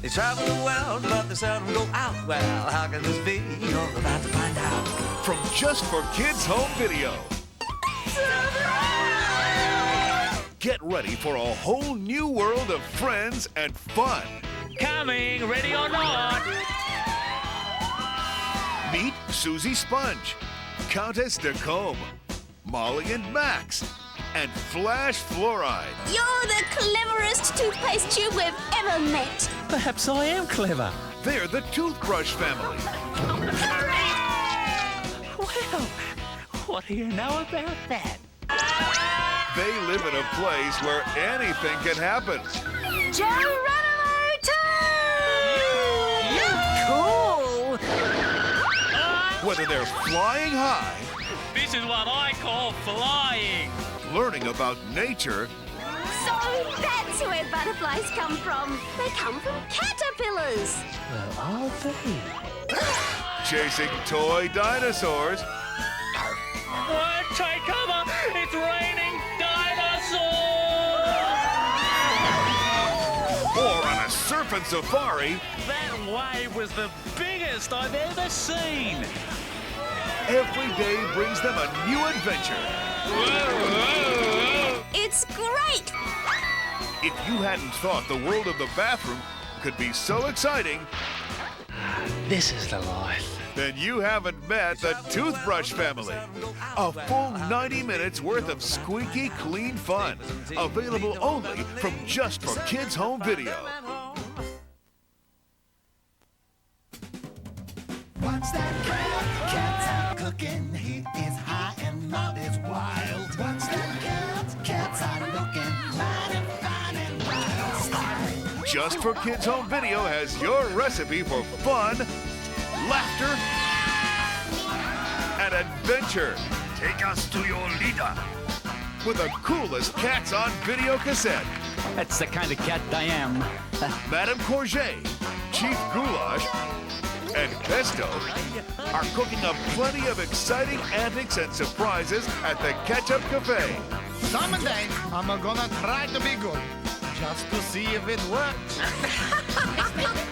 They travel the world, but they seldom go out. Well, how can this be? You're about to find out. From Just for Kids Home Video. Get ready for a whole new world of friends and fun. Coming, ready or not. Meet Susie Sponge, Countess DeCombe, Molly and Max, and Flash Fluoride. You're the cleverest toothpaste tube we've ever met. Perhaps I am clever. They're the Toothbrush family. Well, what do you know about that? They live in a place where anything can happen. Geronimo too! Cool! Whether they're flying high, This is what I call flying. learning about nature, So that's where butterflies come from. They come from caterpillars. Well, are they? chasing toy dinosaurs, Take cover! It's raining dinosaurs! or on a surfing safari. That wave was the biggest I've ever seen. Every day brings them a new adventure. It's great. If you hadn't thought the world of the bathroom could be so exciting, This is the life. then you haven't met the Toothbrush family. A full 90 minutes worth of squeaky clean fun. Available only from Just for Kids Home Video. Watch that cat, cat's out cooking. He is high and not is wild. Watch that cat, cat's out looking mighty fine and wild. Just for Kids Home Video has your recipe for fun, laughter, and adventure. Take us to your leader. With the coolest Cats on Video cassette. That's the kind of cat I am. Madame Courget, Chief Goulash, and Pesto are cooking up plenty of exciting antics and surprises at the Ketchup Cafe. Someday, I'm gonna try to be good. Just to see if it works.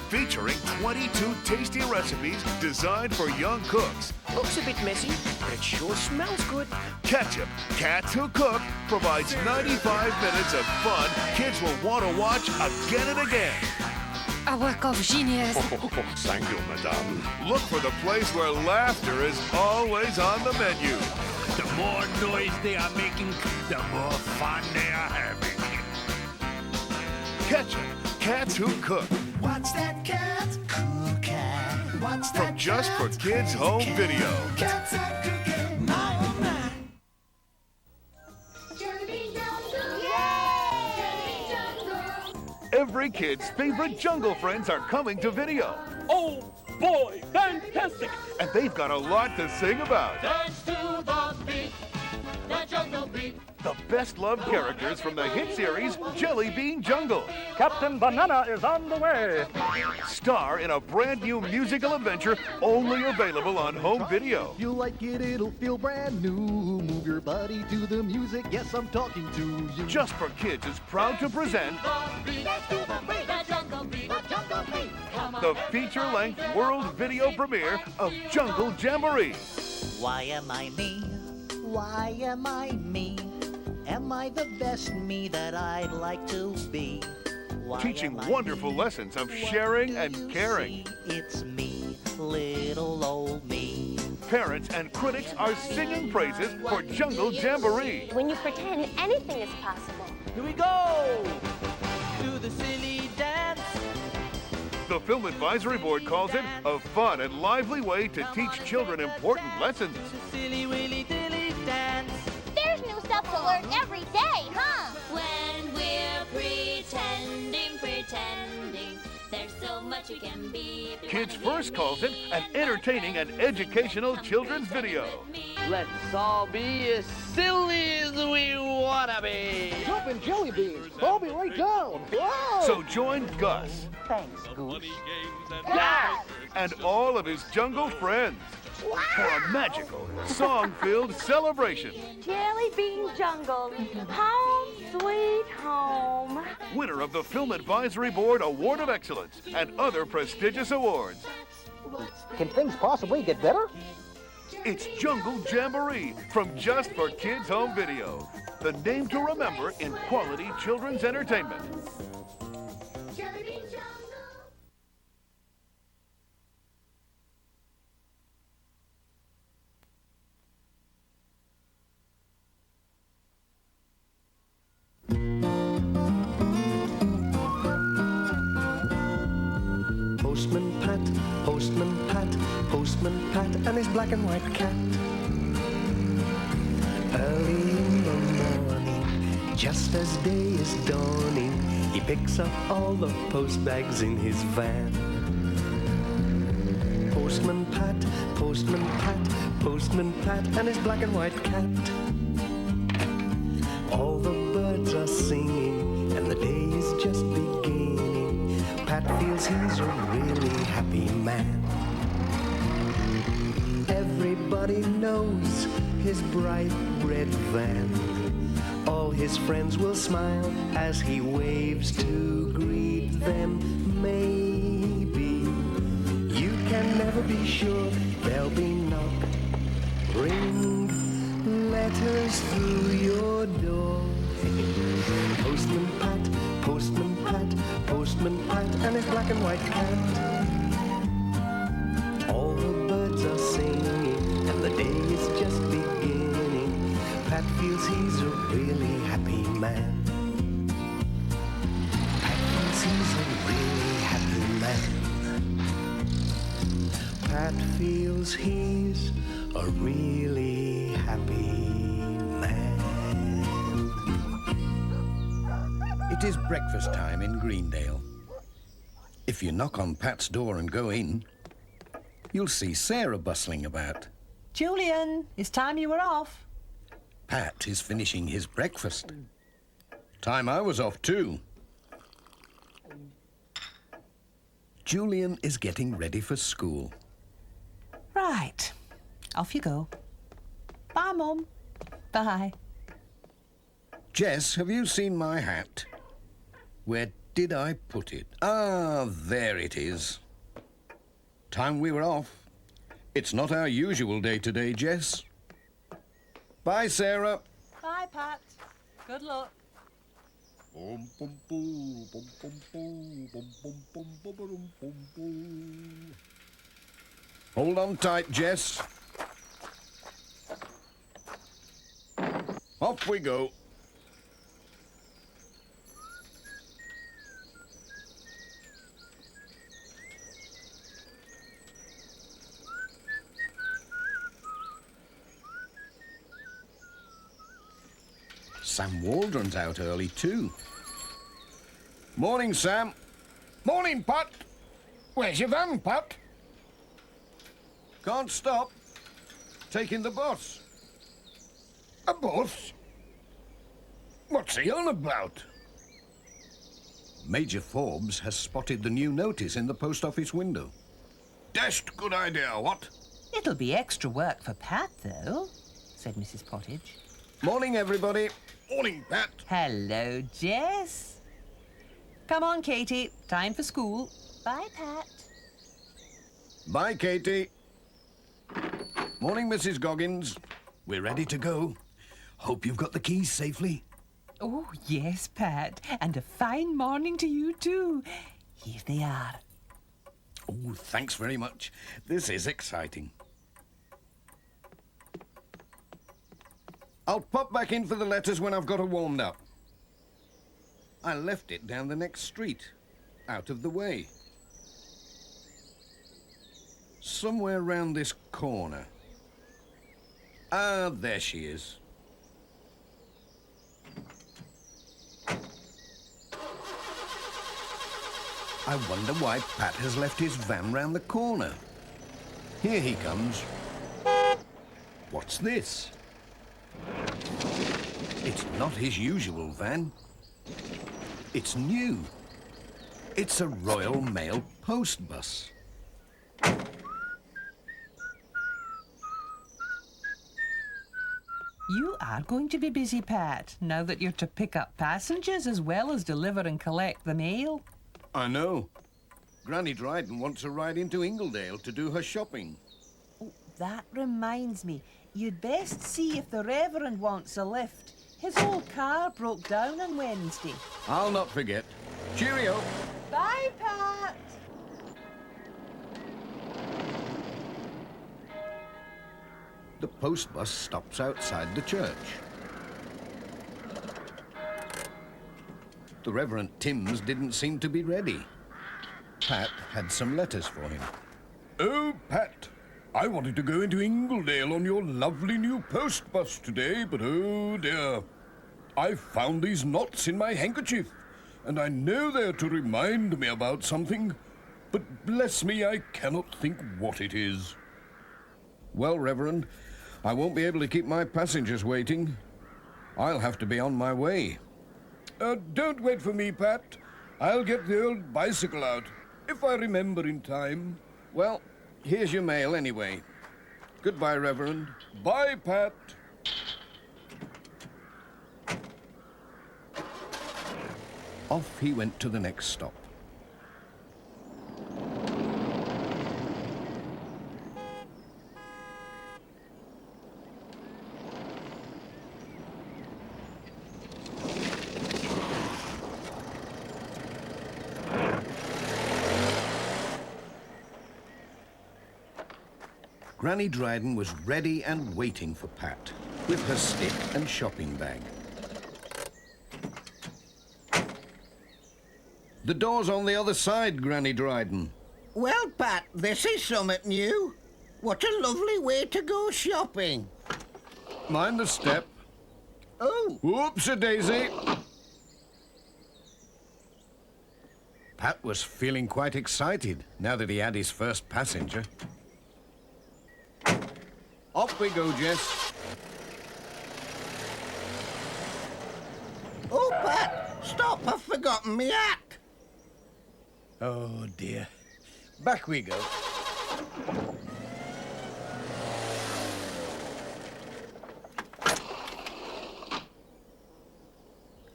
Featuring 22 tasty recipes designed for young cooks. Looks a bit messy, but it sure smells good. Ketchup, Cats Who Cook, provides 95 minutes of fun kids will want to watch again and again. A work of genius. Thank you, madame. Look for the place where laughter is always on the menu. The more noise they are making, the more fun they are having. Ketchup, Cats Who Cook. Watch that cat cooking. Watch that From Just for cat Kids Home cooking. Video. Cats are cooking. My, oh, my. Every kid's favorite jungle friends are coming to video. Oh boy, fantastic! And they've got a lot to sing about. Dance to the beat, the jungle beat. The best-loved characters from the hit series Jelly Bean Jungle. Captain Banana is on the way. Star in a brand new musical adventure only available on home video. You'll like it, it'll feel brand new. Move your body to the music. Yes, I'm talking to you. Just for Kids is proud to present the feature-length world video premiere of Jungle Jamboree. Why am I me? Why am I me? Am I the best me that I'd like to be? Why Teaching am I wonderful me? lessons of What sharing do and you caring. see? It's me, little old me. Parents and critics are singing praises for Jungle Jamboree. When you pretend anything is possible. Here we go! Do the silly dance. The Film Advisory Board calls it a fun and lively way to teach children important lessons. The silly willy dilly dance. There's new stuff to learn every day, huh? When we're pretending, there's so much you can be. If you Kids wanna be First calls it an entertaining and educational children's video. Let's all be as silly as we wanna be. Jumping jelly beans. I'll be right down. Wow. So join Gus Thanks, Goose. and all of his jungle friends for a magical, song-filled celebration. Jelly Bean Jungle. Home sweet home. Winner of the Film Advisory Board Award of Excellence and other prestigious awards. Can things possibly get better? It's Jungle Jamboree from Just for Kids Home Video. The name to remember in quality children's entertainment. Postman Pat, Postman Pat, Postman Pat, and his black and white cat. Early in the morning, just as day is dawning, he picks up all the post bags in his van. Postman Pat, Postman Pat, Postman Pat, and his black and white cat. All the birds are singing, and the day is just beginning. Pat feels he's a really happy man. Everybody knows his bright red van. All his friends will smile as he waves to greet them. Maybe you can never be sure they'll be knocked, ring letters through your door. Postman Pat, Postman Pat, Postman Pat, and his black and white cat. All the birds are singing, and the day is just beginning. Pat feels he's a really happy man. Pat feels he's a really happy man. Pat feels he's a really happy man. It is breakfast time in Greendale. If you knock on Pat's door and go in, you'll see Sarah bustling about. Julian, it's time you were off. Pat is finishing his breakfast. Time I was off too. Julian is getting ready for school. Right. Off you go. Bye, Mum. Bye. Jess, have you seen my hat? Where did I put it? Ah, there it is. Time we were off. It's not our usual day today, Jess. Bye, Sarah. Bye, Pat. Good luck. Hold on tight, Jess. Off we go. Sam Waldron's out early too. Morning, Sam. Morning, Pat. Where's your van, Pat? Can't stop. Taking the bus. A bus? What's he on about? Major Forbes has spotted the new notice in the post office window. Dashed good idea, what? It'll be extra work for Pat, though, said Mrs. Pottage. Morning, everybody. Morning, Pat. Hello, Jess. Come on, Katie. Time for school. Bye, Pat. Bye, Katie. Morning, Mrs. Goggins. We're ready to go. Hope you've got the keys safely. Oh, yes, Pat. And a fine morning to you, too. Here they are. Oh, thanks very much. This is exciting. I'll pop back in for the letters when I've got her warmed up. I left it down the next street, out of the way. Somewhere round this corner. Ah, there she is. I wonder why Pat has left his van round the corner. Here he comes. What's this? It's not his usual van. It's new. It's a Royal Mail post bus. You are going to be busy, Pat, now that you're to pick up passengers as well as deliver and collect the mail. I know. Granny Dryden wants a ride into Ingledale to do her shopping. Oh, that reminds me. You'd best see if the Reverend wants a lift. His old car broke down on Wednesday. I'll not forget. Cheerio. Bye, Pat. The post bus stops outside the church. The Reverend Timms didn't seem to be ready. Pat had some letters for him. Oh, Pat, I wanted to go into Ingledale on your lovely new post bus today, but oh dear. I found these knots in my handkerchief, and I know they're to remind me about something, but bless me, I cannot think what it is. Well, Reverend, I won't be able to keep my passengers waiting. I'll have to be on my way. Don't wait for me, Pat. I'll get the old bicycle out, if I remember in time. Well, here's your mail anyway. Goodbye, Reverend. Bye, Pat. Off he went to the next stop. Granny Dryden was ready and waiting for Pat, with her stick and shopping bag. The door's on the other side, Granny Dryden. Well, Pat, this is something new. What a lovely way to go shopping. Mind the step. Oh. Whoops-a-daisy. Pat was feeling quite excited now that he had his first passenger. Off we go, Jess. Oh, Pat, stop, I've forgotten me hat. Oh, dear. Back we go.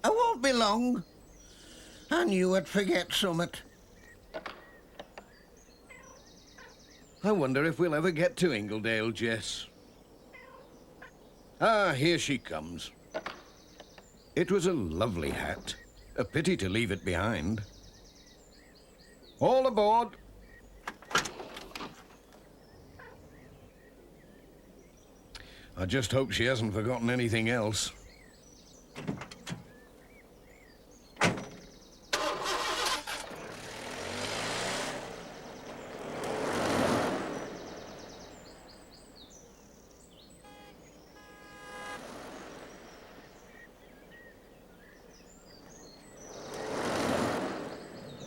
I won't be long. I knew I'd forget summit. I wonder if we'll ever get to Ingledale, Jess. Ah, here she comes. It was a lovely hat. A pity to leave it behind. All aboard. I just hope she hasn't forgotten anything else.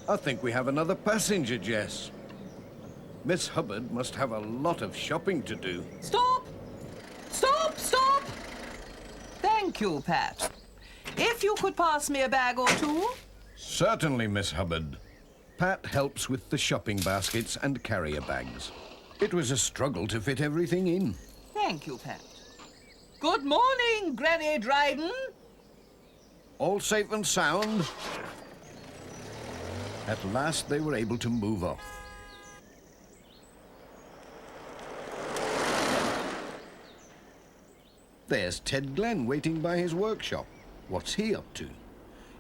I think we have another passenger, Jess. Miss Hubbard must have a lot of shopping to do. Stop! Stop! Stop! Thank you, Pat. If you could pass me a bag or two. Certainly, Miss Hubbard. Pat helps with the shopping baskets and carrier bags. It was a struggle to fit everything in. Thank you, Pat. Good morning, Granny Dryden. All safe and sound. At last they were able to move off. There's Ted Glenn waiting by his workshop. What's he up to?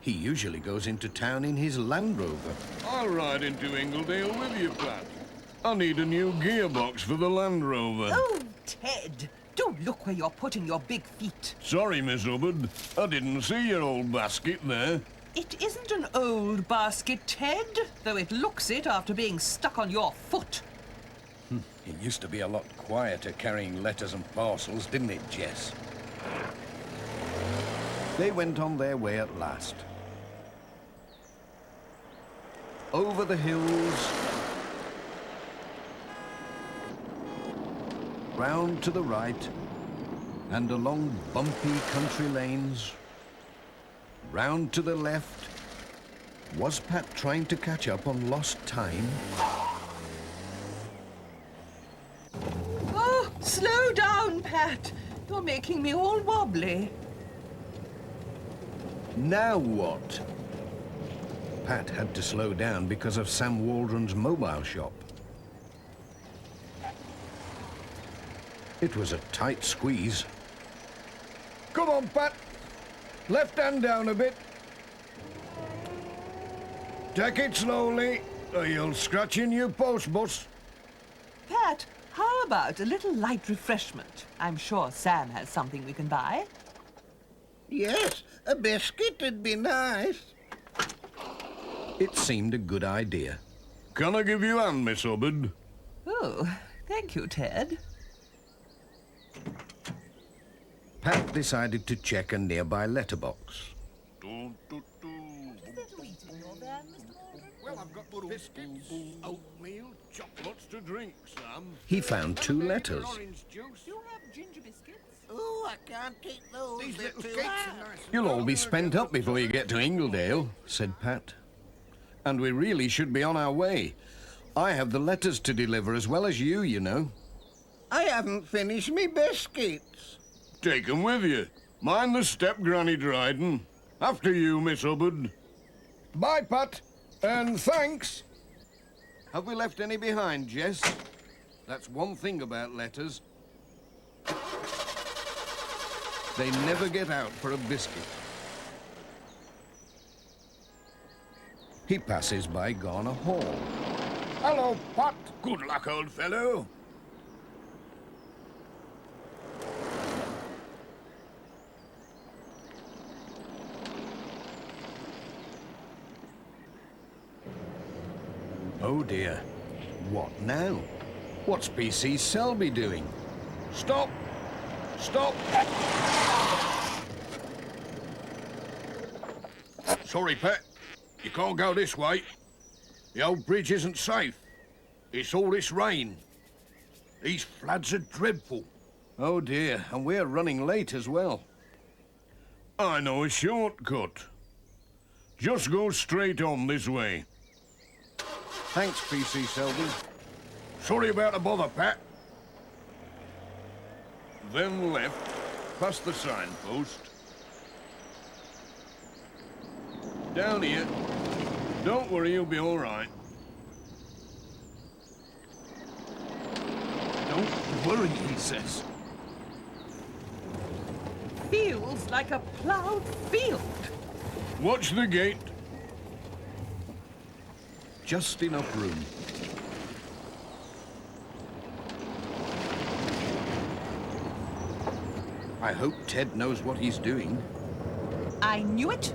He usually goes into town in his Land Rover. I'll ride into Ingledale with you, Pat. I need a new gearbox for the Land Rover. Oh, Ted, do look where you're putting your big feet. Sorry, Miss Hubbard. I didn't see your old basket there. It isn't an old basket, Ted, though it looks it after being stuck on your foot. It used to be a lot quieter carrying letters and parcels, didn't it, Jess? They went on their way at last. Over the hills, round to the right, and along bumpy country lanes, round to the left. Was Pat trying to catch up on lost time? Oh, slow down, Pat. You're making me all wobbly. Now what? Pat had to slow down because of Sam Waldron's mobile shop. It was a tight squeeze. Come on, Pat. Left hand down a bit. Take it slowly, or you'll scratch in your post bus. Pat, how about a little light refreshment? I'm sure Sam has something we can buy. Yes, a biscuit would be nice. It seemed a good idea. Can I give you a hand, Miss Hubbard? Oh, thank you, Ted. Pat decided to check a nearby letterbox. Well, I've got biscuits, oatmeal, chocolates to drink, Sam. He found 2 letters. You have ginger biscuits? Oh, I can't take those. These They're little too cakes hard. are nice. You'll all be spent up before you get to Ingledale, said Pat. And we really should be on our way. I have the letters to deliver as well as you know. I haven't finished me biscuits. Take 'em with you. Mind the step, Granny Dryden. After you, Miss Hubbard. Bye, Pat. And thanks. Have we left any behind, Jess? That's one thing about letters. They never get out for a biscuit. He passes by Garner Hall. Hello, Pat. Good luck, old fellow. Oh dear. What now? What's PC Selby doing? Stop! Stop! Sorry, Pat. You can't go this way. The old bridge isn't safe. It's all this rain. These floods are dreadful. Oh dear, and we're running late as well. I know a shortcut. Just go straight on this way. Thanks, PC Selby. Sorry about the bother, Pat. Then left, past the signpost. Down here. Don't worry, you'll be all right. Don't worry, he says. Feels like a ploughed field. Watch the gate. Just enough room. I hope Ted knows what he's doing. I knew it.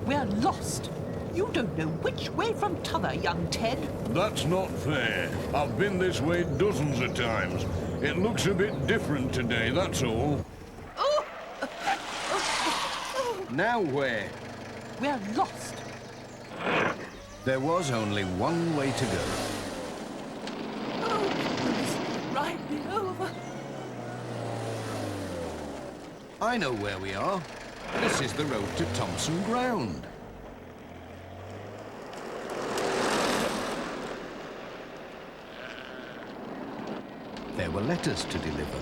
We're lost. You don't know which way from t'other, young Ted. That's not fair. I've been this way dozens of times. It looks a bit different today, that's all. Oh! Now where? We're lost. There was only one way to go. Oh, please, ride me over. I know where we are. This is the road to Thompson Ground. There were letters to deliver.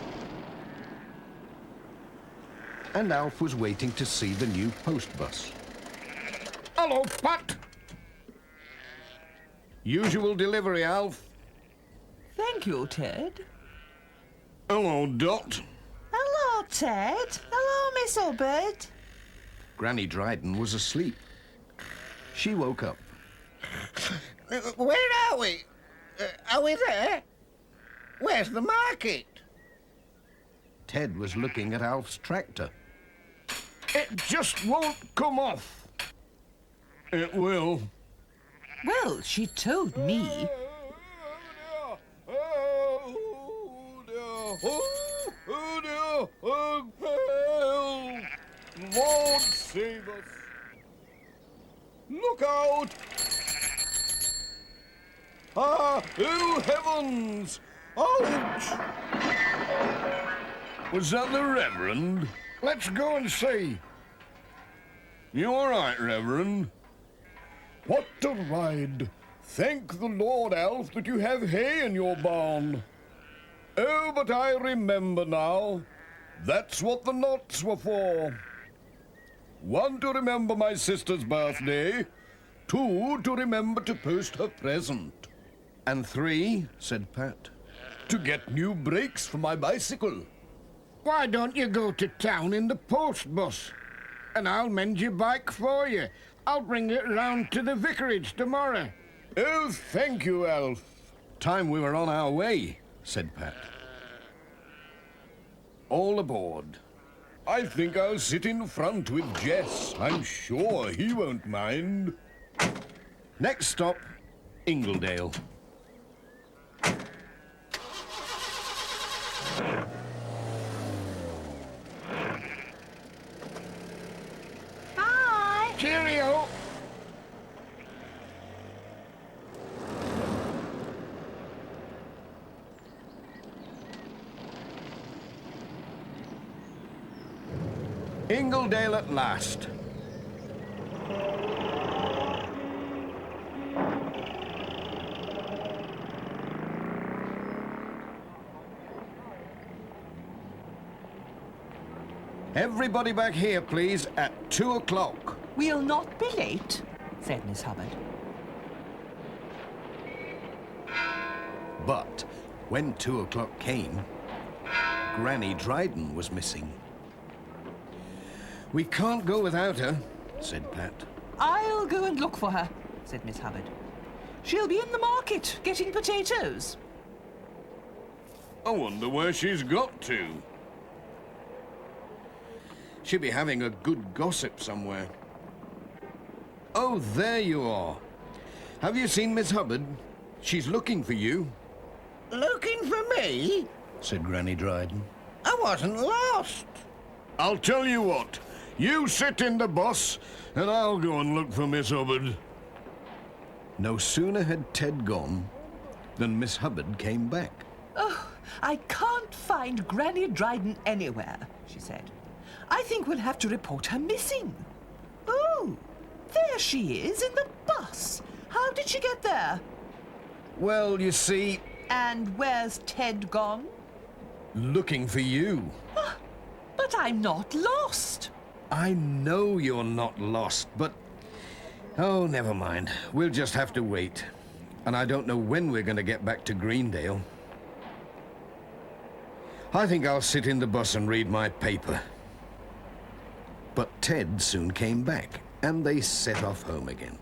And Alf was waiting to see the new post bus. Hello, Pat. Usual delivery, Alf. Thank you, Ted. Hello, Dot. Hello, Ted. Hello, Miss Hubbard. Granny Dryden was asleep. She woke up. Where are we? Are we there? Where's the market? Ted was looking at Alf's tractor. It just won't come off. It will. Well, she told me. Lord save us. Look out! Ah, oh heavens! Ouch! Was that the Reverend? Let's go and see. You all right, Reverend? What a ride! Thank the Lord, Alf, that you have hay in your barn. Oh, but I remember now. That's what the knots were for. 1, to remember my sister's birthday. 2, to remember to post her present. And 3, said Pat, to get new brakes for my bicycle. Why don't you go to town in the post bus? And I'll mend your bike for you. I'll bring it round to the vicarage tomorrow. Oh, thank you, Alf. Time we were on our way, said Pat. All aboard. I think I'll sit in front with Jess. I'm sure he won't mind. Next stop, Ingledale. Hi. Cheerio. Ingledale at last. Everybody back here, please, at 2 o'clock. We'll not be late, said Miss Hubbard. But when 2 o'clock came, Granny Dryden was missing. We can't go without her, said Pat. I'll go and look for her, said Miss Hubbard. She'll be in the market getting potatoes. I wonder where she's got to. She'll be having a good gossip somewhere. Oh, there you are. Have you seen Miss Hubbard? She's looking for you. Looking for me? Said Granny Dryden. I wasn't lost. I'll tell you what. You sit in the bus, and I'll go and look for Miss Hubbard. No sooner had Ted gone than Miss Hubbard came back. Oh, I can't find Granny Dryden anywhere, she said. I think we'll have to report her missing. Oh, there she is in the bus. How did she get there? Well, you see... And where's Ted gone? Looking for you. But I'm not lost. I know you're not lost, but... Oh, never mind. We'll just have to wait. And I don't know when we're going to get back to Greendale. I think I'll sit in the bus and read my paper. But Ted soon came back, and they set off home again.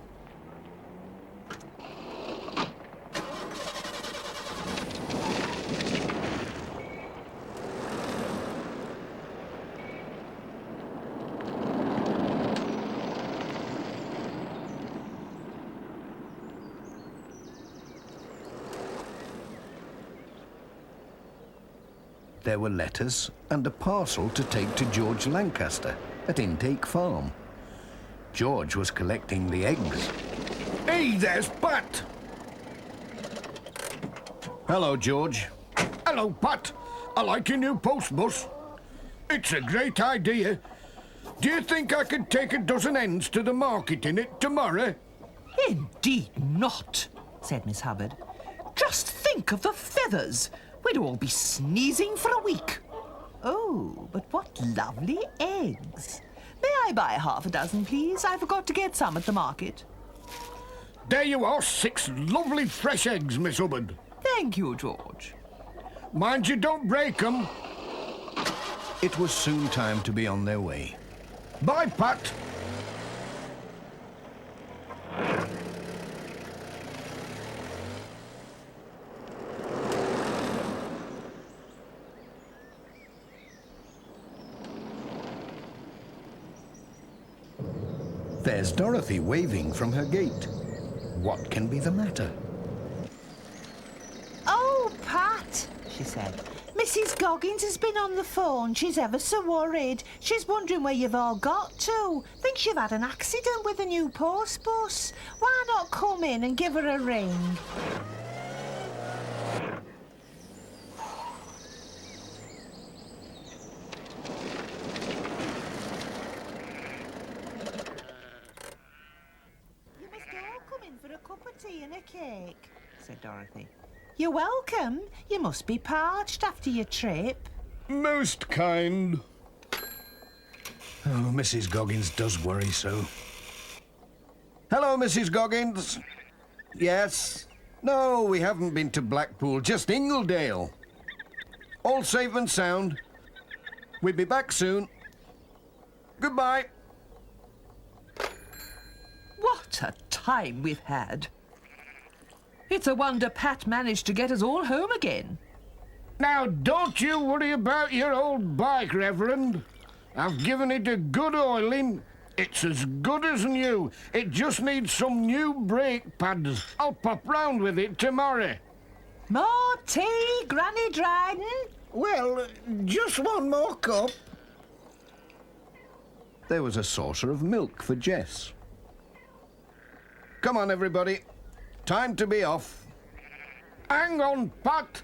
There were letters and a parcel to take to George Lancaster at Intake Farm. George was collecting the eggs. Hey, there's Pat! Hello, George. Hello, Pat. I like your new post bus. It's a great idea. Do you think I could take a dozen hens to the market in it tomorrow? Indeed not, said Miss Hubbard. Just think of the feathers. We'd all be sneezing for a week. Oh, but what lovely eggs. May I buy half a dozen, please? I forgot to get some at the market. There you are, 6 lovely fresh eggs, Miss Hubbard. Thank you, George. Mind you don't break them. It was soon time to be on their way. Bye, Pat. There's Dorothy waving from her gate. What can be the matter? Oh, Pat, she said. Mrs. Goggins has been on the phone. She's ever so worried. She's wondering where you've all got to. Thinks you've had an accident with the new post bus. Why not come in and give her a ring? You must all come in for a cup of tea and a cake, said Dorothy. You're welcome. You must be parched after your trip. Most kind. Oh, Mrs. Goggins does worry so. Hello, Mrs. Goggins. Yes. No, we haven't been to Blackpool, just Ingledale. All safe and sound. We'll be back soon. Goodbye. What a time we've had. It's a wonder Pat managed to get us all home again. Now, don't you worry about your old bike, Reverend. I've given it a good oiling. It's as good as new. It just needs some new brake pads. I'll pop round with it tomorrow. More tea, Granny Dryden? Well, just one more cup. There was a saucer of milk for Jess. Come on, everybody. Time to be off. Hang on, Pat.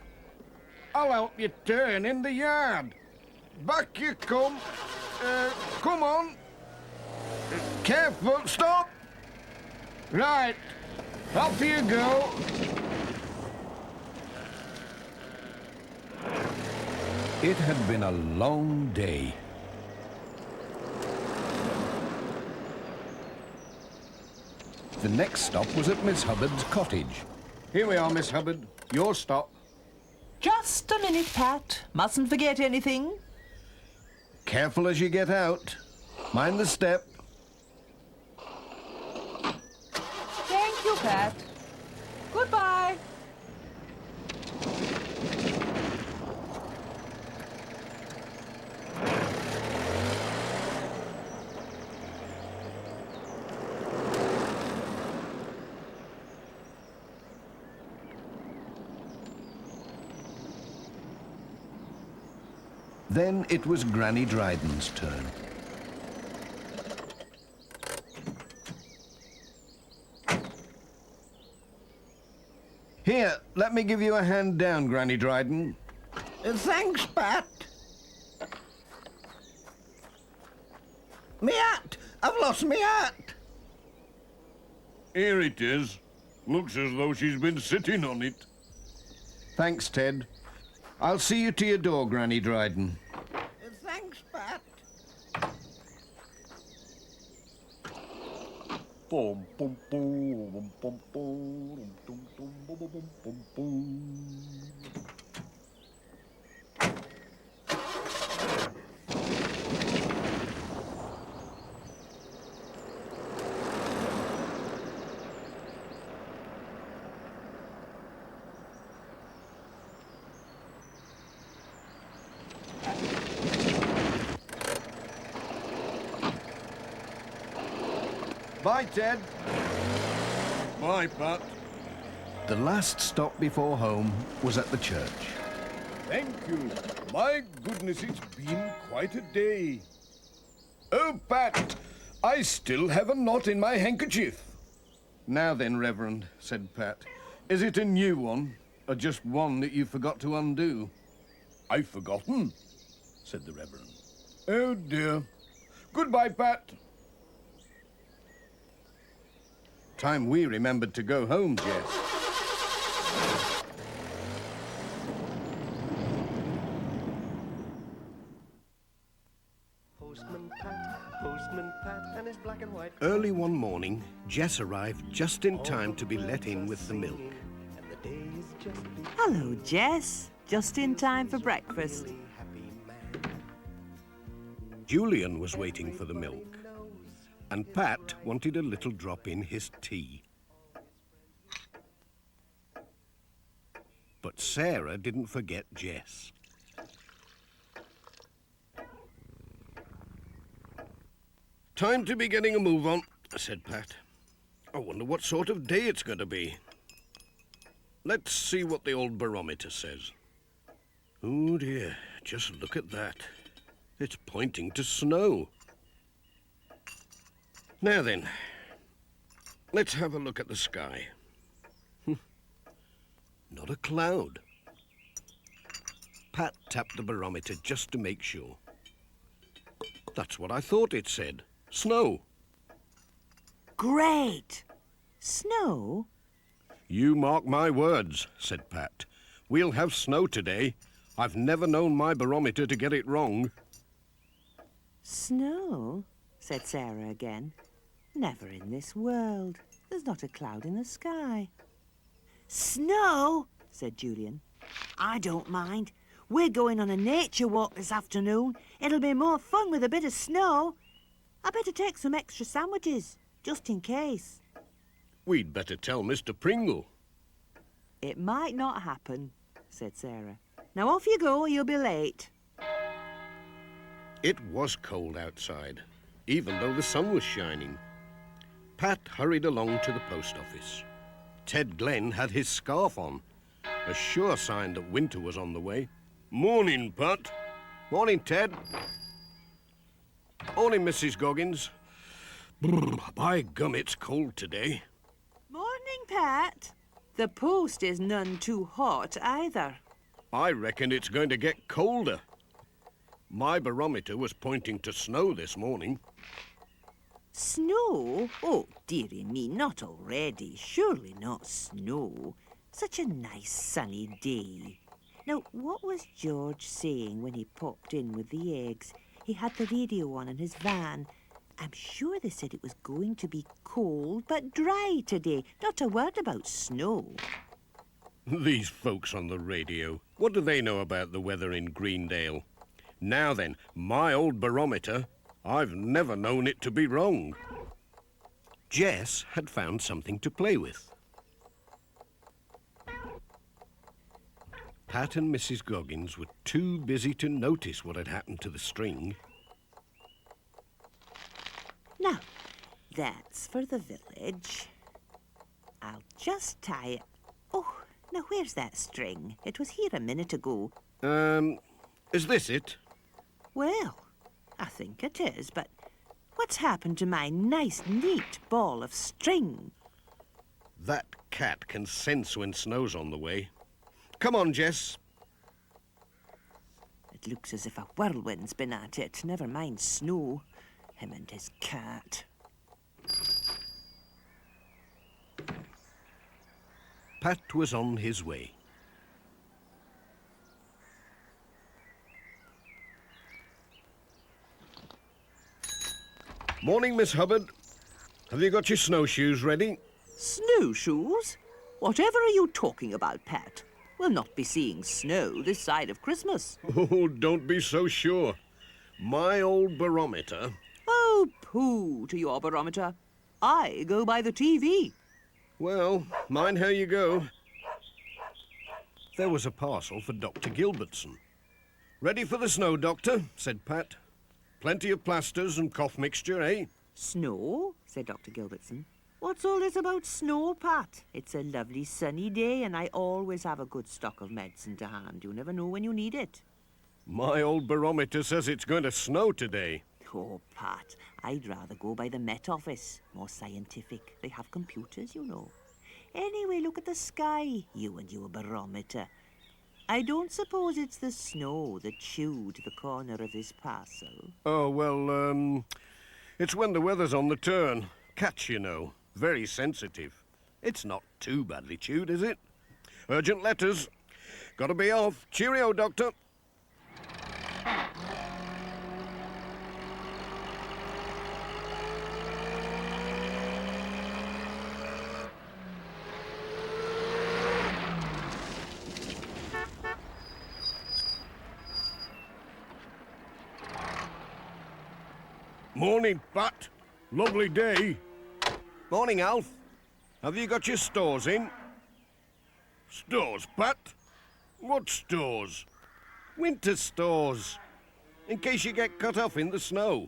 I'll help you turn in the yard. Back you come. Come on. Careful, stop. Right, off you go. It had been a long day. The next stop was at Miss Hubbard's cottage. Here we are, Miss Hubbard. Your stop. Just a minute, Pat. Mustn't forget anything. Careful as you get out. Mind the step. Thank you, Pat. Goodbye. Then it was Granny Dryden's turn. Here, let me give you a hand down, Granny Dryden. Thanks, Pat. Me hat! I've lost me hat! Here it is. Looks as though she's been sitting on it. Thanks, Ted. I'll see you to your door, Granny Dryden. Thanks, Pat. Bum, bum, bum, bum, bum, bum, bum, bum, bum, bum. Bye, Ted. Bye, Pat. The last stop before home was at the church. Thank you. My goodness, it's been quite a day. Oh, Pat, I still have a knot in my handkerchief. Now then, Reverend, said Pat, is it a new one, or just one that you forgot to undo? I've forgotten, said the Reverend. Oh, dear. Goodbye, Pat. Time we remembered to go home, Jess. Postman Pat and his black and white. Early one morning, Jess arrived just in time to be let in with the milk. Hello, Jess. Just in time for breakfast. Julian was waiting for the milk, and Pat wanted a little drop in his tea. But Sarah didn't forget Jess. Time to be getting a move on, said Pat. I wonder what sort of day it's going to be. Let's see what the old barometer says. Oh dear, just look at that. It's pointing to snow. Now then, let's have a look at the sky. Not a cloud. Pat tapped the barometer just to make sure. That's what I thought it said. Snow. Great. Snow? You mark my words, said Pat. We'll have snow today. I've never known my barometer to get it wrong. Snow? Said Sarah again. Never in this world. There's not a cloud in the sky. Snow? Said Julian. I don't mind. We're going on a nature walk this afternoon. It'll be more fun with a bit of snow. I better take some extra sandwiches, just in case. We'd better tell Mr. Pringle. It might not happen, said Sarah. Now off you go, or you'll be late. It was cold outside, even though the sun was shining. Pat hurried along to the post office. Ted Glenn had his scarf on, a sure sign that winter was on the way. Morning, Pat. Morning, Ted. Morning, Mrs. Goggins. Brr, by gum, it's cold today. Morning, Pat. The post is none too hot either. I reckon it's going to get colder. My barometer was pointing to snow this morning. Snow? Oh, dearie me, not already. Surely not snow. Such a nice sunny day. Now, what was George saying when he popped in with the eggs? He had the radio on in his van. I'm sure they said it was going to be cold but dry today. Not a word about snow. These folks on the radio, what do they know about the weather in Greendale? Now then, my old barometer, I've never known it to be wrong. Jess had found something to play with. Pat and Mrs. Goggins were too busy to notice what had happened to the string. Now, that's for the village. I'll just tie it. Oh, now where's that string? It was here a minute ago. Is this it? Well, I think it is, but what's happened to my nice, neat ball of string? That cat can sense when snow's on the way. Come on, Jess. It looks as if a whirlwind's been at it. Never mind snow. Him and his cat. Pat was on his way. Morning, Miss Hubbard. Have you got your snowshoes ready? Snowshoes? Whatever are you talking about, Pat? We'll not be seeing snow this side of Christmas. Oh, don't be so sure. My old barometer... Oh, pooh to your barometer. I go by the TV. Well, mind how you go. There was a parcel for Dr. Gilbertson. Ready for the snow, Doctor, said Pat. Plenty of plasters and cough mixture, eh? Snow? Said Dr. Gilbertson. What's all this about snow, Pat? It's a lovely sunny day and I always have a good stock of medicine to hand. You never know when you need it. My old barometer says it's going to snow today. Oh, Pat, I'd rather go by the Met Office. More scientific. They have computers, you know. Anyway, look at the sky, you and your barometer. I don't suppose it's the snow that chewed the corner of this parcel. Oh, well, it's when the weather's on the turn. Cats, you know, very sensitive. It's not too badly chewed, is it? Urgent letters. Gotta be off. Cheerio, Doctor. Morning, Pat. Lovely day. Morning, Alf. Have you got your stores in? Stores, Pat? What stores? Winter stores. In case you get cut off in the snow.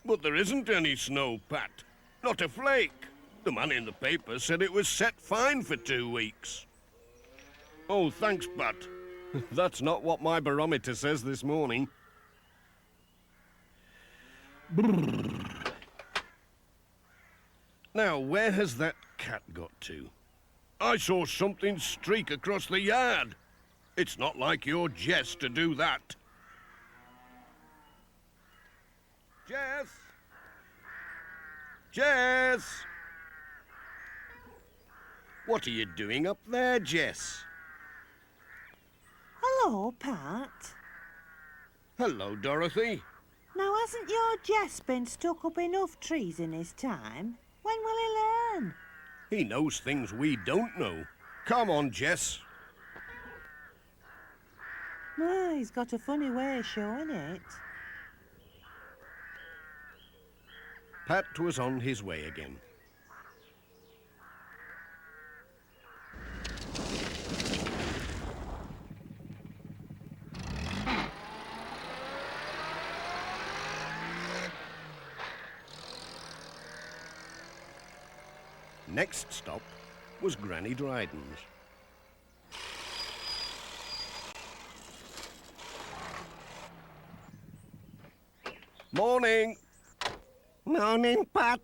But there isn't any snow, Pat. Not a flake. The man in the paper said it was set fine for 2 weeks. Oh, thanks, Pat. That's not what my barometer says this morning. Now, where has that cat got to? I saw something streak across the yard. It's not like your Jess to do that. Jess! Jess! What are you doing up there, Jess? Hello, Pat. Hello, Dorothy. Now, hasn't your Jess been stuck up enough trees in his time? When will he learn? He knows things we don't know. Come on, Jess. No, he's got a funny way of showing it. Pat was on his way again. Next stop was Granny Dryden's. Morning. Morning, Pat.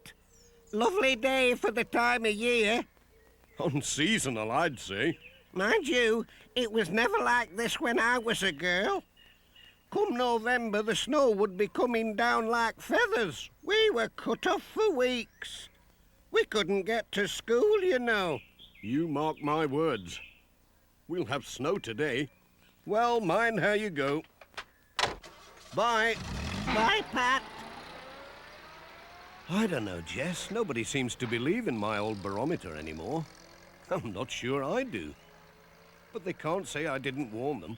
Lovely day for the time of year. Unseasonal, I'd say. Mind you, it was never like this when I was a girl. Come November, the snow would be coming down like feathers. We were cut off for weeks. We couldn't get to school, you know. You mark my words. We'll have snow today. Well, mind how you go. Bye. Bye, Pat. I don't know, Jess. Nobody seems to believe in my old barometer anymore. I'm not sure I do. But they can't say I didn't warn them.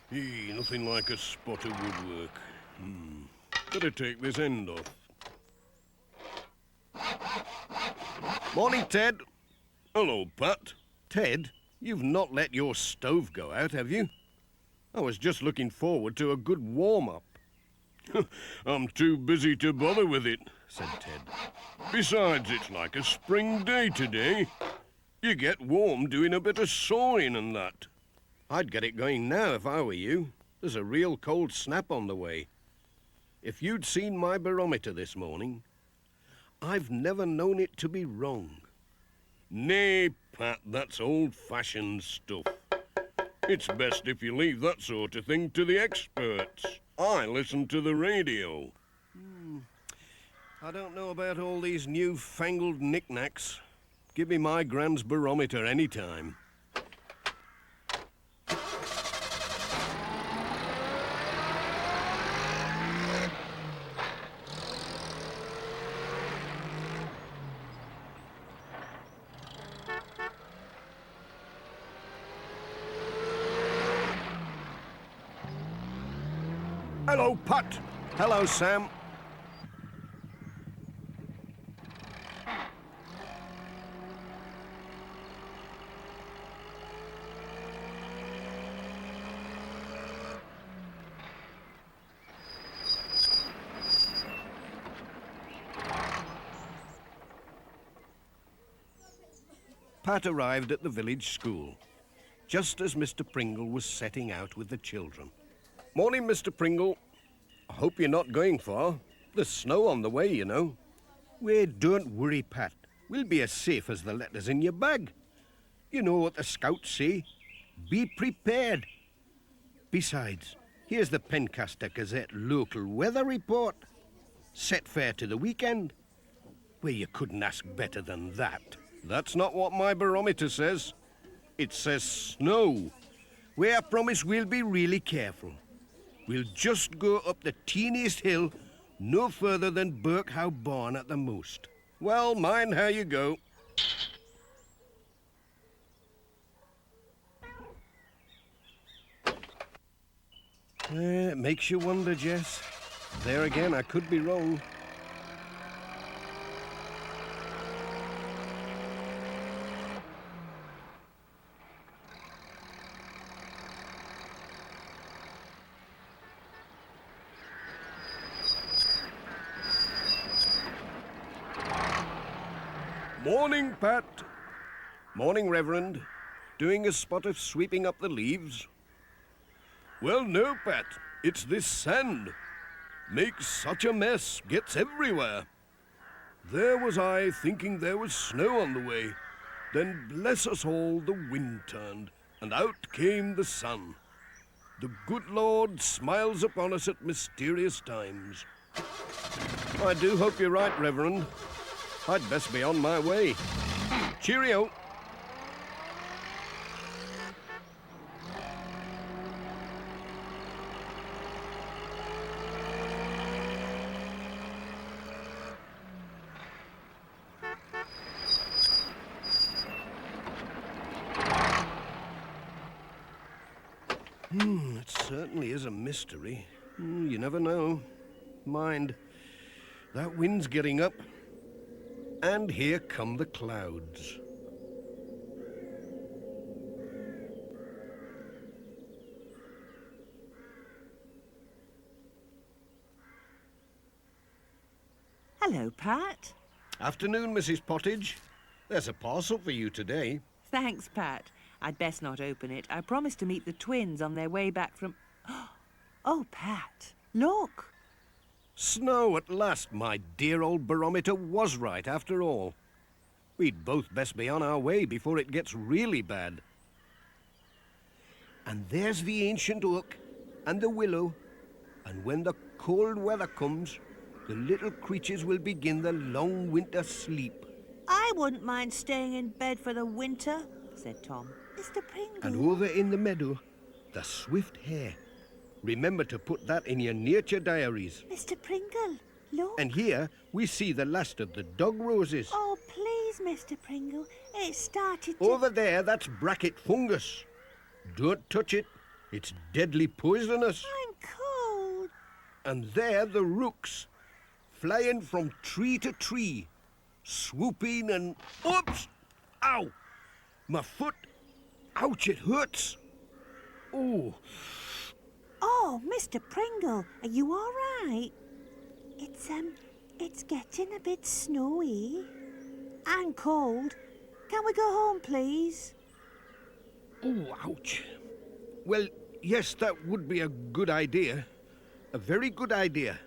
Nothing like a spot of woodwork. Better take this end off. Morning, Ted. Hello, Pat. Ted, you've not let your stove go out, have you? I was just looking forward to a good warm-up. I'm too busy to bother with it, said Ted. Besides, it's like a spring day today. You get warm doing a bit of sawing and that. I'd get it going now if I were you. There's a real cold snap on the way. If you'd seen my barometer this morning, I've never known it to be wrong. Nay, Pat, that's old-fashioned stuff. It's best if you leave that sort of thing to the experts. I listen to the radio. I don't know about all these new-fangled knickknacks. Give me my Gran's barometer any time. Hello, Pat. Hello, Sam. Pat arrived at the village school, just as Mr. Pringle was setting out with the children. Morning, Mr. Pringle. I hope you're not going far. There's snow on the way, you know. Well, don't worry, Pat. We'll be as safe as the letters in your bag. You know what the scouts say. Be prepared. Besides, here's the Pencaster Gazette local weather report. Set fair to the weekend. Well, you couldn't ask better than that. That's not what my barometer says. It says snow. Well, I promise we'll be really careful. We'll just go up the teeniest hill, no further than Birkhow Barn at the most. Well, mind how you go. It makes you wonder, Jess. There again, I could be wrong. Morning, Pat. Morning, Reverend. Doing a spot of sweeping up the leaves? Well, no, Pat. It's this sand. Makes such a mess. Gets everywhere. There was I thinking there was snow on the way. Then, bless us all, the wind turned, and out came the sun. The good Lord smiles upon us at mysterious times. I do hope you're right, Reverend. I'd best be on my way. Cheerio. It certainly is a mystery. You never know. Mind, that wind's getting up. And here come the clouds. Hello, Pat. Afternoon, Mrs. Pottage. There's a parcel for you today. Thanks, Pat. I'd best not open it. I promised to meet the twins on their way back from... Oh, Pat, look. Snow at last. My dear old barometer was right after all. We'd both best be on our way before it gets really bad. And there's the ancient oak and the willow. And when the cold weather comes, the little creatures will begin the long winter sleep. I wouldn't mind staying in bed for the winter, said Tom. Mr. Pringle. And over in the meadow, the swift hare. Remember to put that in your nature diaries. Mr. Pringle, look. And here we see the last of the dog roses. Oh, please, Mr. Pringle. It started to... Over there, that's bracket fungus. Don't touch it. It's deadly poisonous. I'm cold. And there the rooks, flying from tree to tree, swooping and... Oops! Ow! My foot! Ouch, it hurts! Oh! Oh, Mr. Pringle, are you all right? It's getting a bit snowy. And cold. Can we go home, please? Oh, ouch. Well, yes, that would be a good idea. A very good idea.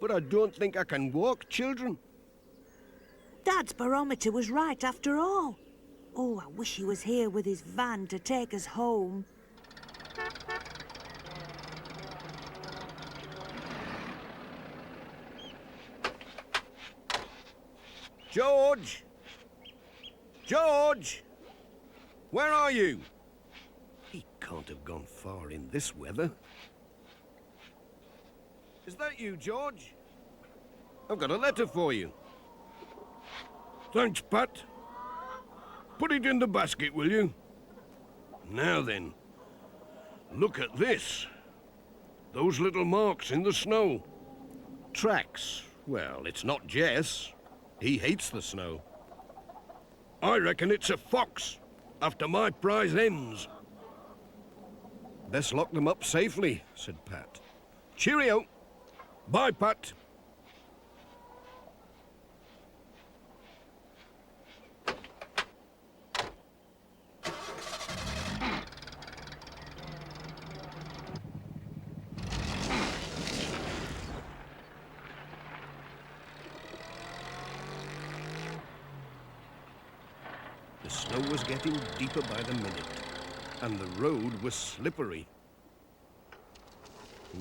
But I don't think I can walk, children. Dad's barometer was right after all. Oh, I wish he was here with his van to take us home. George! George! Where are you? He can't have gone far in this weather. Is that you, George? I've got a letter for you. Thanks, Pat. Put it in the basket, will you? Now then, look at this. Those little marks in the snow. Tracks. Well, it's not Jess. He hates the snow. I reckon it's a fox, after my prize hens. Best lock them up safely, said Pat. Cheerio. Bye, Pat. The snow was getting deeper by the minute, and the road was slippery.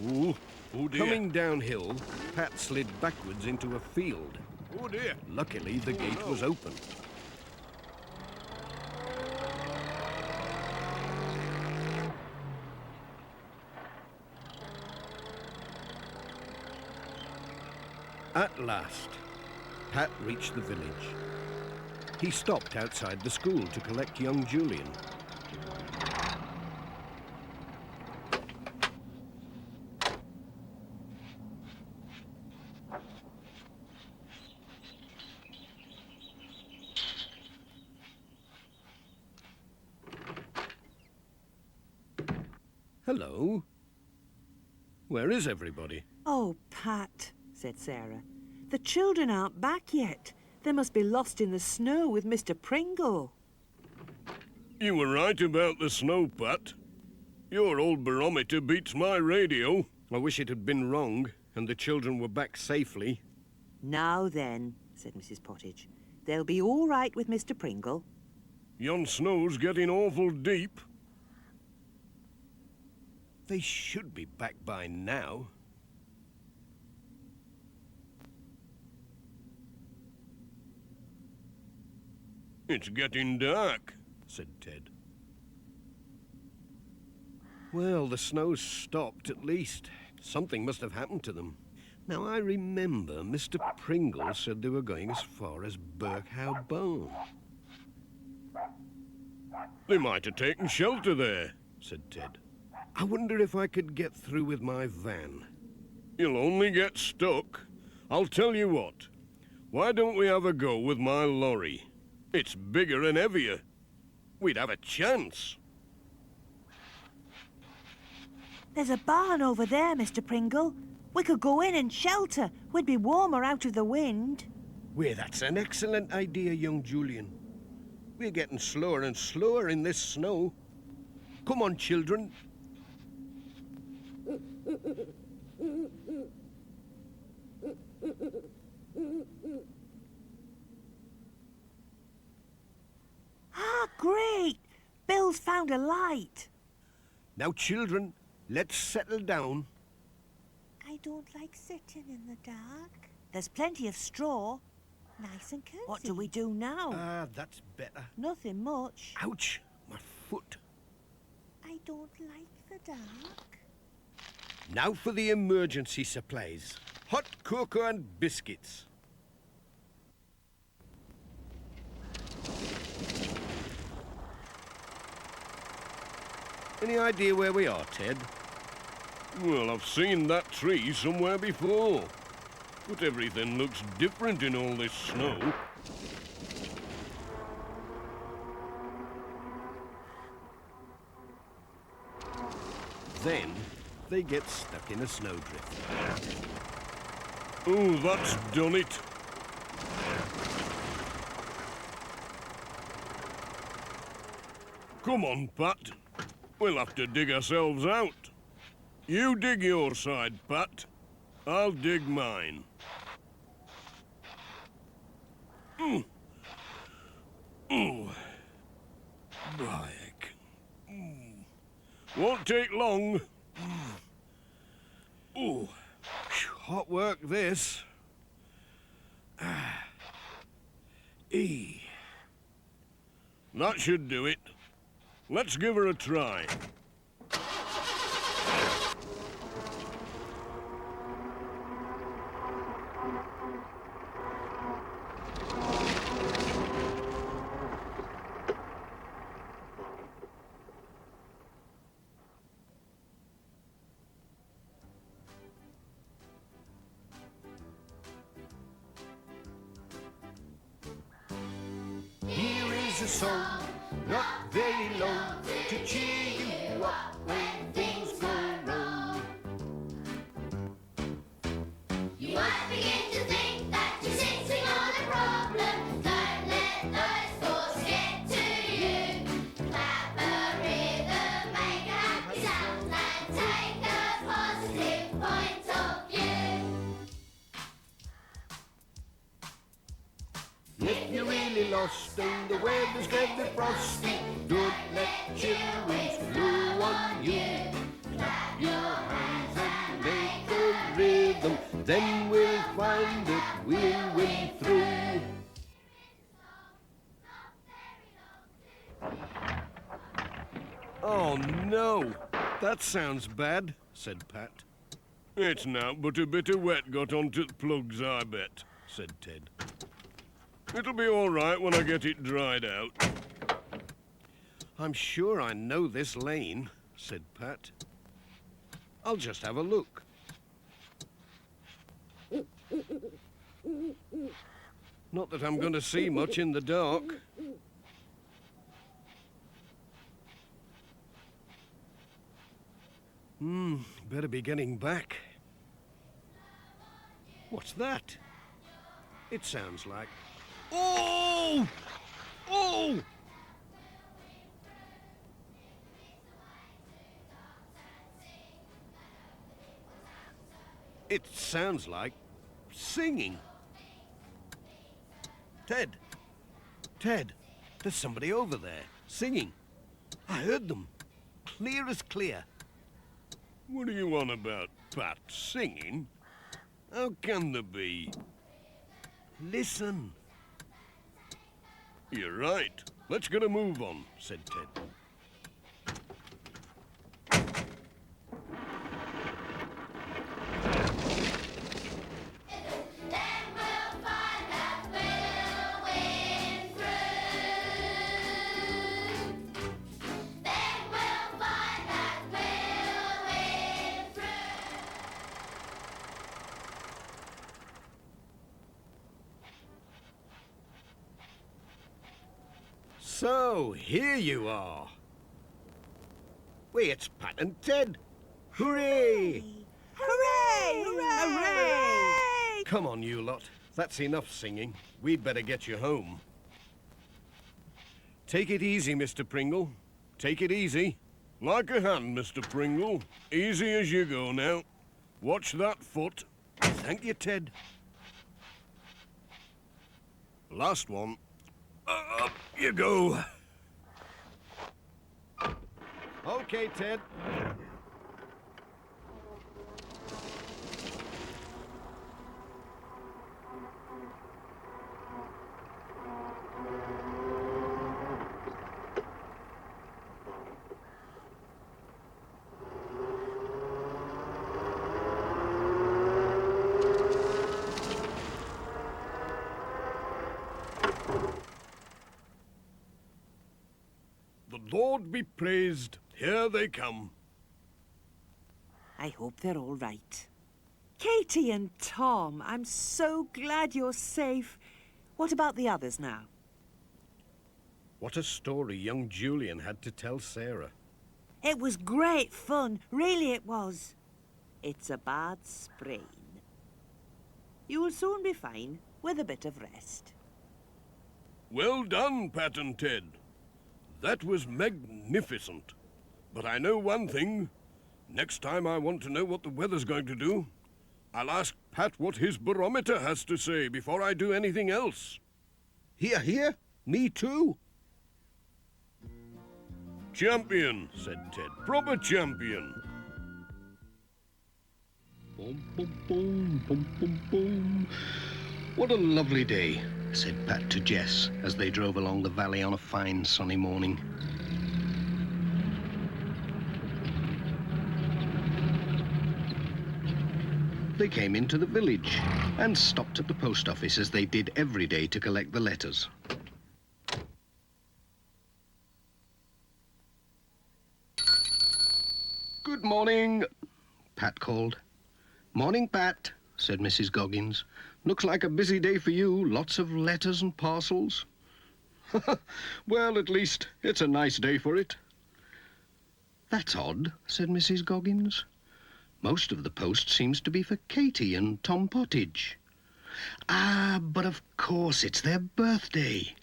Ooh, oh dear. Coming downhill, Pat slid backwards into a field. Oh dear. Luckily, the gate was open. At last, Pat reached the village. He stopped outside the school to collect young Julian. Hello. Where is everybody? Oh, Pat, said Sarah. The children aren't back yet. They must be lost in the snow with Mr. Pringle. You were right about the snow, Pat. Your old barometer beats my radio. I wish it had been wrong and the children were back safely. Now then, said Mrs. Pottage, they'll be all right with Mr. Pringle. Yon snow's getting awful deep. They should be back by now. It's getting dark, said Ted. Well, the snow's stopped at least. Something must have happened to them. Now, I remember Mr. Pringle said they were going as far as Birkhow Barn. They might have taken shelter there. said Ted. I wonder if I could get through with my van. You'll only get stuck. I'll tell you what. Why don't we have a go with my lorry? It's bigger and heavier. We'd have a chance. There's a barn over there, Mr. Pringle. We could go in and shelter. We'd be warmer out of the wind. Well, that's an excellent idea, young Julian. We're getting slower and slower in this snow. Come on, children. Ah, great! Bill's found a light. Now, children, let's settle down. I don't like sitting in the dark. There's plenty of straw. Nice and cozy. What do we do now? Ah, that's better. Nothing much. Ouch, my foot. I don't like the dark. Now for the emergency supplies. Hot cocoa and biscuits. Any idea where we are, Ted? Well, I've seen that tree somewhere before. But everything looks different in all this snow. Then they get stuck in a snowdrift. Oh, that's done it. Come on, Pat. We'll have to dig ourselves out. You dig your side, Pat. I'll dig mine. Back. Won't take long. Oh, hot work this. That should do it. Let's give her a try. Here is a song, not very long, to cheer you up when things go wrong. You might begin to think that you're sitting on a problem. Don't let those thoughts get to you. Clap a rhythm, make a happy sound, and take a positive point of view. If you're really lost and the weather's getting frosty, don't let children screw on you. Clap your hands and make a rhythm, then we'll find that we'll win through. Oh no, that sounds bad, said Pat. It's not but a bit of wet got onto the plugs, I bet, said Ted. It'll be all right when I get it dried out. I'm sure I know this lane, said Pat. I'll just have a look. Not that I'm going to see much in the dark. Better be getting back. What's that? It sounds like... Oh! Oh! It sounds like singing. Ted! Ted! There's somebody over there, singing. I heard them. Clear as clear. What are you on about, Pat? Singing? How can there be? Listen. You're right. Let's get a move on, said Ted. So, here you are. Wait, it's Pat and Ted. Hooray! Hooray! Hooray! Come on, you lot. That's enough singing. We'd better get you home. Take it easy, Mr. Pringle. Take it easy. Like a hand, Mr. Pringle. Easy as you go now. Watch that foot. Thank you, Ted. Last one. Up you go. Okay, Ted. The Lord be praised. Here they come. I hope they're all right. Katie and Tom, I'm so glad you're safe. What about the others now? What a story young Julian had to tell Sarah. It was great fun. Really it was. It's a bad sprain. You will soon be fine with a bit of rest. Well done, Pat and Ted. That was magnificent. But I know one thing. Next time I want to know what the weather's going to do, I'll ask Pat what his barometer has to say before I do anything else. Hear, hear? Me too. Champion, said Ted. Proper champion. Boom, boom, boom, boom, boom, boom. What a lovely day, said Pat to Jess as they drove along the valley on a fine sunny morning. They came into the village and stopped at the post office as they did every day to collect the letters. Good morning, Pat called. Morning, Pat, said Mrs. Goggins. Looks like a busy day for you. Lots of letters and parcels. Well, at least it's a nice day for it. That's odd, said Mrs. Goggins. Most of the post seems to be for Katie and Tom Pottage. Ah, but of course it's their birthday.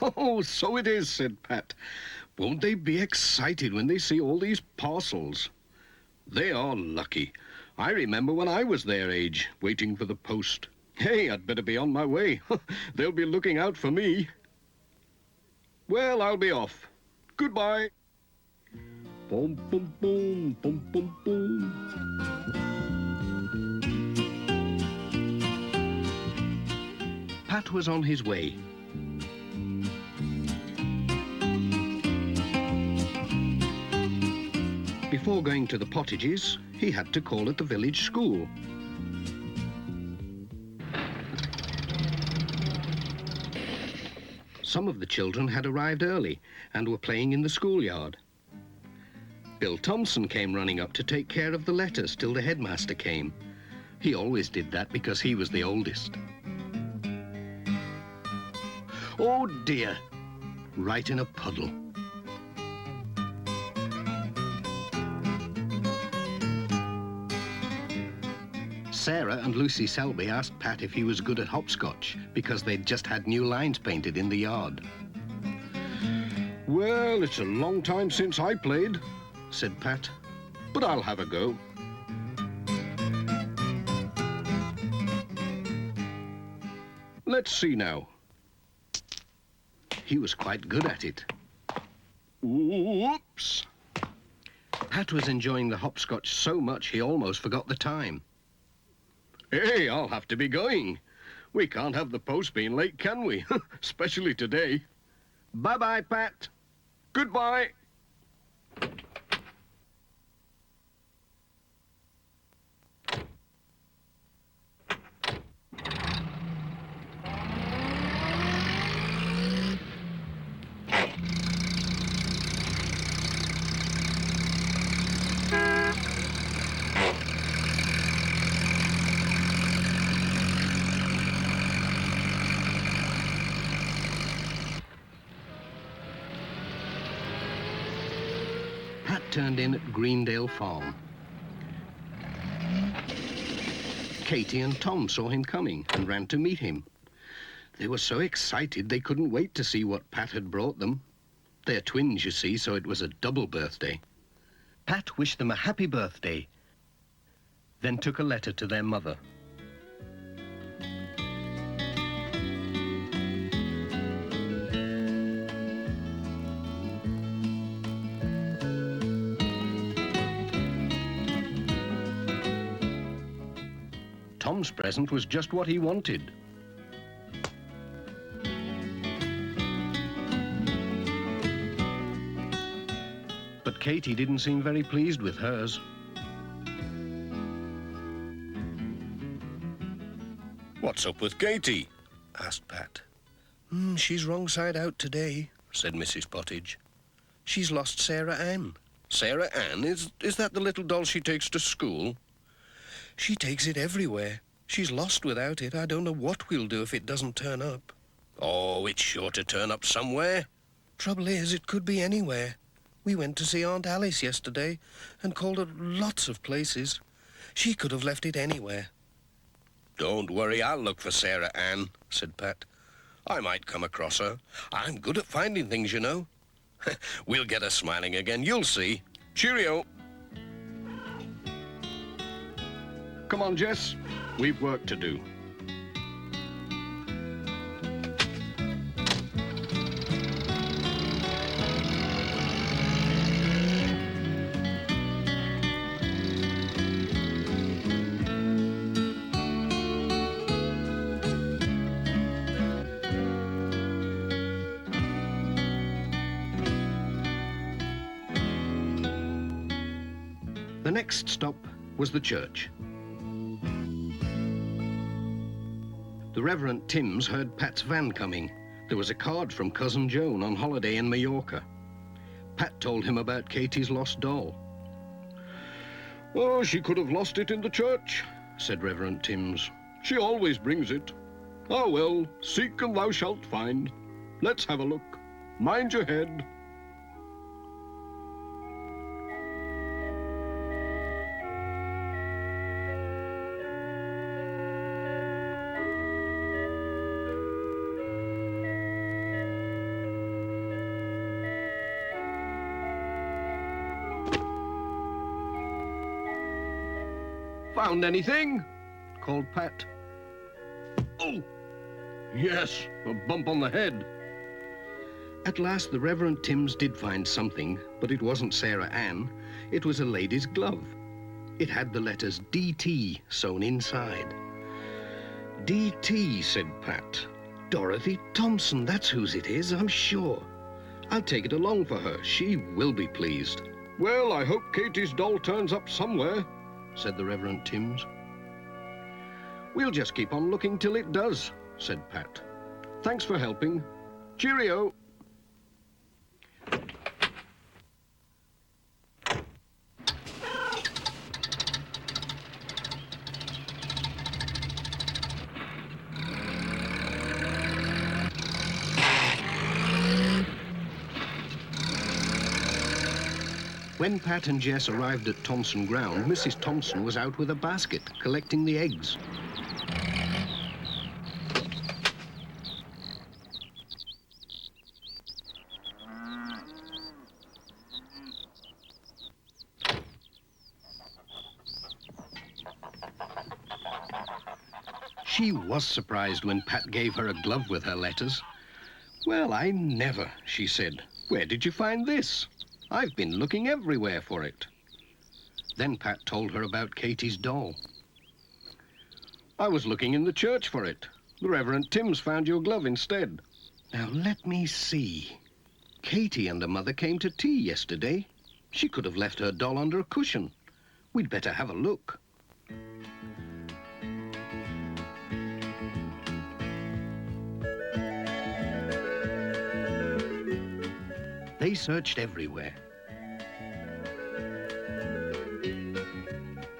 Oh, so it is, said Pat. Won't they be excited when they see all these parcels? They are lucky. I remember when I was their age, waiting for the post. Hey, I'd better be on my way. They'll be looking out for me. Well, I'll be off. Goodbye. Boom, boom, boom, boom, boom, boom. Pat was on his way. Before going to the Pottages, he had to call at the village school. Some of the children had arrived early and were playing in the schoolyard. Bill Thompson came running up to take care of the letters till the headmaster came. He always did that because he was the oldest. Oh dear, right in a puddle. Sarah and Lucy Selby asked Pat if he was good at hopscotch because they'd just had new lines painted in the yard. Well, it's a long time since I played, said Pat, but I'll have a go. Let's see now. He was quite good at it. Whoops! Pat was enjoying the hopscotch so much he almost forgot the time. Hey, I'll have to be going. We can't have the post being late, can we? Especially today. Bye-bye, Pat. Goodbye. turned in at Greendale Farm. Katie and Tom saw him coming and ran to meet him. They were so excited they couldn't wait to see what Pat had brought them. They're twins, you see, so it was a double birthday. Pat wished them a happy birthday, then took a letter to their mother. Tom's present was just what he wanted. But Katie didn't seem very pleased with hers. What's up with Katie? Asked Pat. She's wrong side out today, said Mrs. Pottage. She's lost Sarah Ann. Sarah Ann? Is that the little doll she takes to school? She takes it everywhere. She's lost without it. I don't know what we'll do if it doesn't turn up. Oh, it's sure to turn up somewhere. Trouble is, it could be anywhere. We went to see Aunt Alice yesterday and called at lots of places. She could have left it anywhere. Don't worry, I'll look for Sarah Ann, said Pat. I might come across her. I'm good at finding things, you know. We'll get her smiling again, you'll see. Cheerio. Come on, Jess. We've work to do. The next stop was the church. The Reverend Timms heard Pat's van coming. There was a card from Cousin Joan on holiday in Mallorca. Pat told him about Katie's lost doll. Oh, she could have lost it in the church, said Reverend Timms. She always brings it. Ah, well, seek and thou shalt find. Let's have a look. Mind your head. Found anything? Called Pat. Oh, yes, a bump on the head. At last, the Reverend Timms did find something, but it wasn't Sarah Ann. It was a lady's glove. It had the letters D.T. sewn inside. D.T., said Pat. Dorothy Thompson, that's whose it is, I'm sure. I'll take it along for her. She will be pleased. Well, I hope Katie's doll turns up somewhere, said the Reverend Timms. We'll just keep on looking till it does, said Pat. Thanks for helping. Cheerio. When Pat and Jess arrived at Thompson Ground, Mrs. Thompson was out with a basket, collecting the eggs. She was surprised when Pat gave her a glove with her letters. "Well, I never," she said. "Where did you find this? I've been looking everywhere for it." Then Pat told her about Katie's doll. "I was looking in the church for it. The Reverend Timms found your glove instead." "Now, let me see. Katie and her mother came to tea yesterday. She could have left her doll under a cushion. We'd better have a look." They searched everywhere.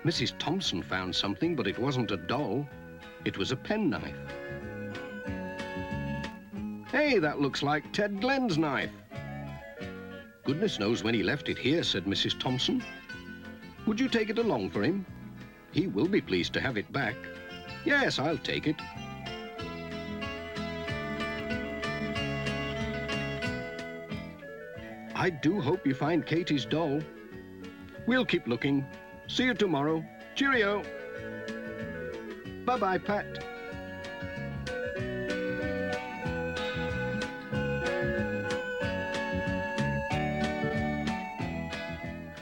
Mrs. Thompson found something, but it wasn't a doll. It was a penknife. "Hey, that looks like Ted Glenn's knife." Goodness knows when he left it here, said Mrs. Thompson. Would you take it along for him? He will be pleased to have it back. Yes, I'll take it. I do hope you find Katie's doll. We'll keep looking. See you tomorrow. Cheerio. Bye-bye, Pat.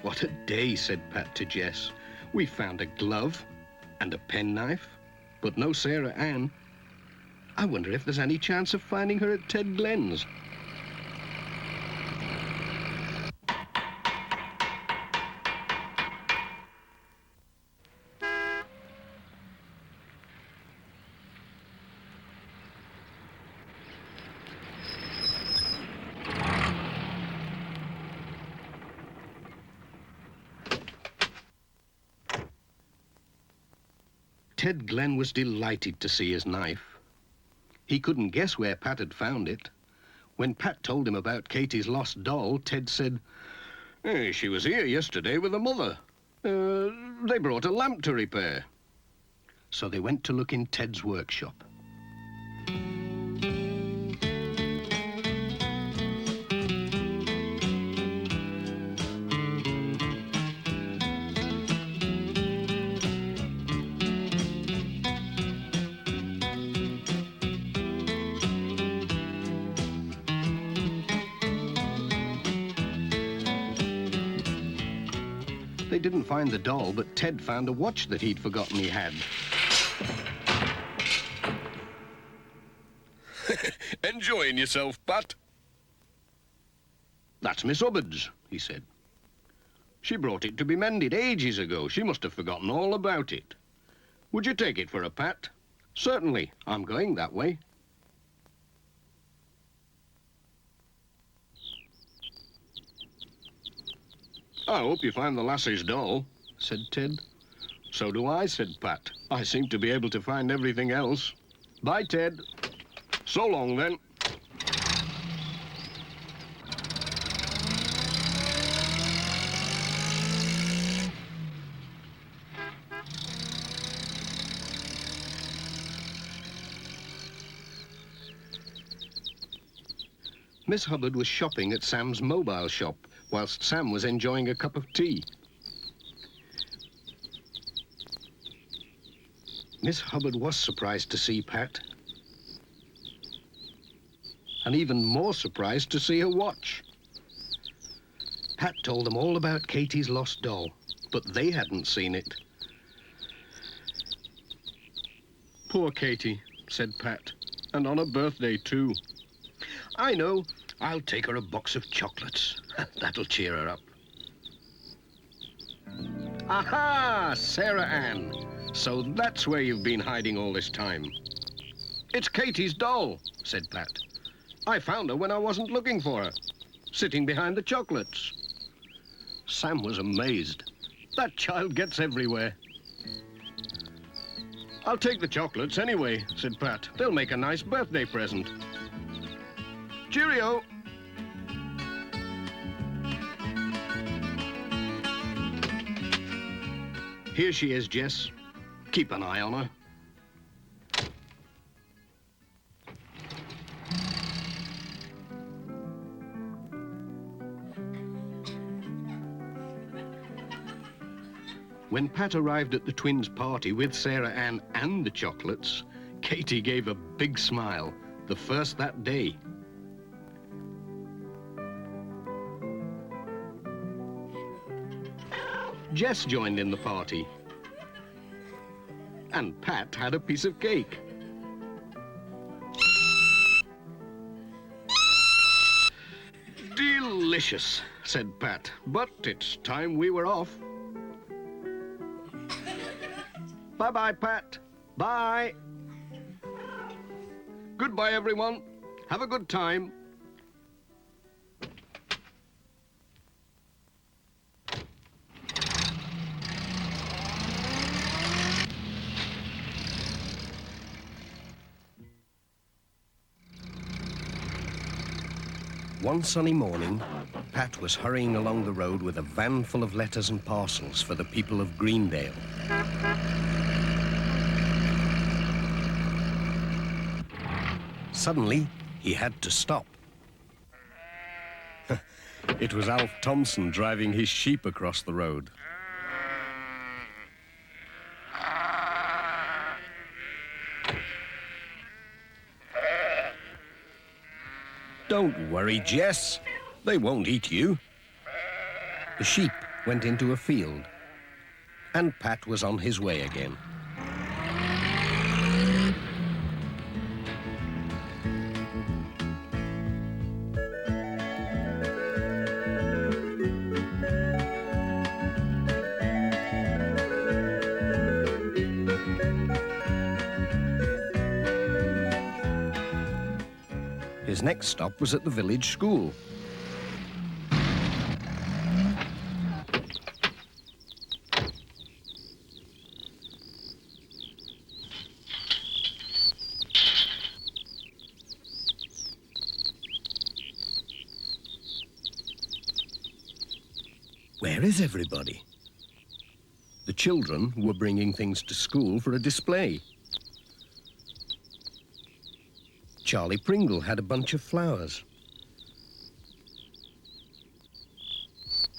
What a day, said Pat to Jess. We found a glove and a penknife, but no Sarah Ann. I wonder if there's any chance of finding her at Ted Glenn's. Ted Glenn was delighted to see his knife. He couldn't guess where Pat had found it. When Pat told him about Katie's lost doll, Ted said, "Hey, she was here yesterday with her mother. They brought a lamp to repair." So they went to look in Ted's workshop. They didn't find the doll, but Ted found a watch that he'd forgotten he had. Enjoying yourself, Pat? That's Miss Hubbard's, he said. She brought it to be mended ages ago. She must have forgotten all about it. Would you take it for her, Pat? Certainly. I'm going that way. I hope you find the lassie's doll, said Ted. So do I, said Pat. I seem to be able to find everything else. Bye, Ted. So long, then. Miss Hubbard was shopping at Sam's mobile shop, whilst Sam was enjoying a cup of tea. Miss Hubbard was surprised to see Pat, and even more surprised to see her watch. Pat told them all about Katie's lost doll, but they hadn't seen it. Poor Katie, said Pat, and on her birthday too. I know. I'll take her a box of chocolates. That'll cheer her up. Aha! Sarah Ann. So that's where you've been hiding all this time. It's Katie's doll, said Pat. I found her when I wasn't looking for her, sitting behind the chocolates. Sam was amazed. That child gets everywhere. I'll take the chocolates anyway, said Pat. They'll make a nice birthday present. Cheerio! Here she is, Jess. Keep an eye on her. When Pat arrived at the twins' party with Sarah Ann and the chocolates, Katie gave a big smile, the first that day. Jess joined in the party. And Pat had a piece of cake. Delicious, said Pat, but it's time we were off. Bye-bye, Pat. Bye. Goodbye, everyone. Have a good time. One sunny morning, Pat was hurrying along the road with a van full of letters and parcels for the people of Greendale. Suddenly, he had to stop. It was Alf Thompson driving his sheep across the road. Don't worry, Jess. They won't eat you. The sheep went into a field, and Pat was on his way again. His next stop was at the village school. Where is everybody? The children were bringing things to school for a display. Charlie Pringle had a bunch of flowers.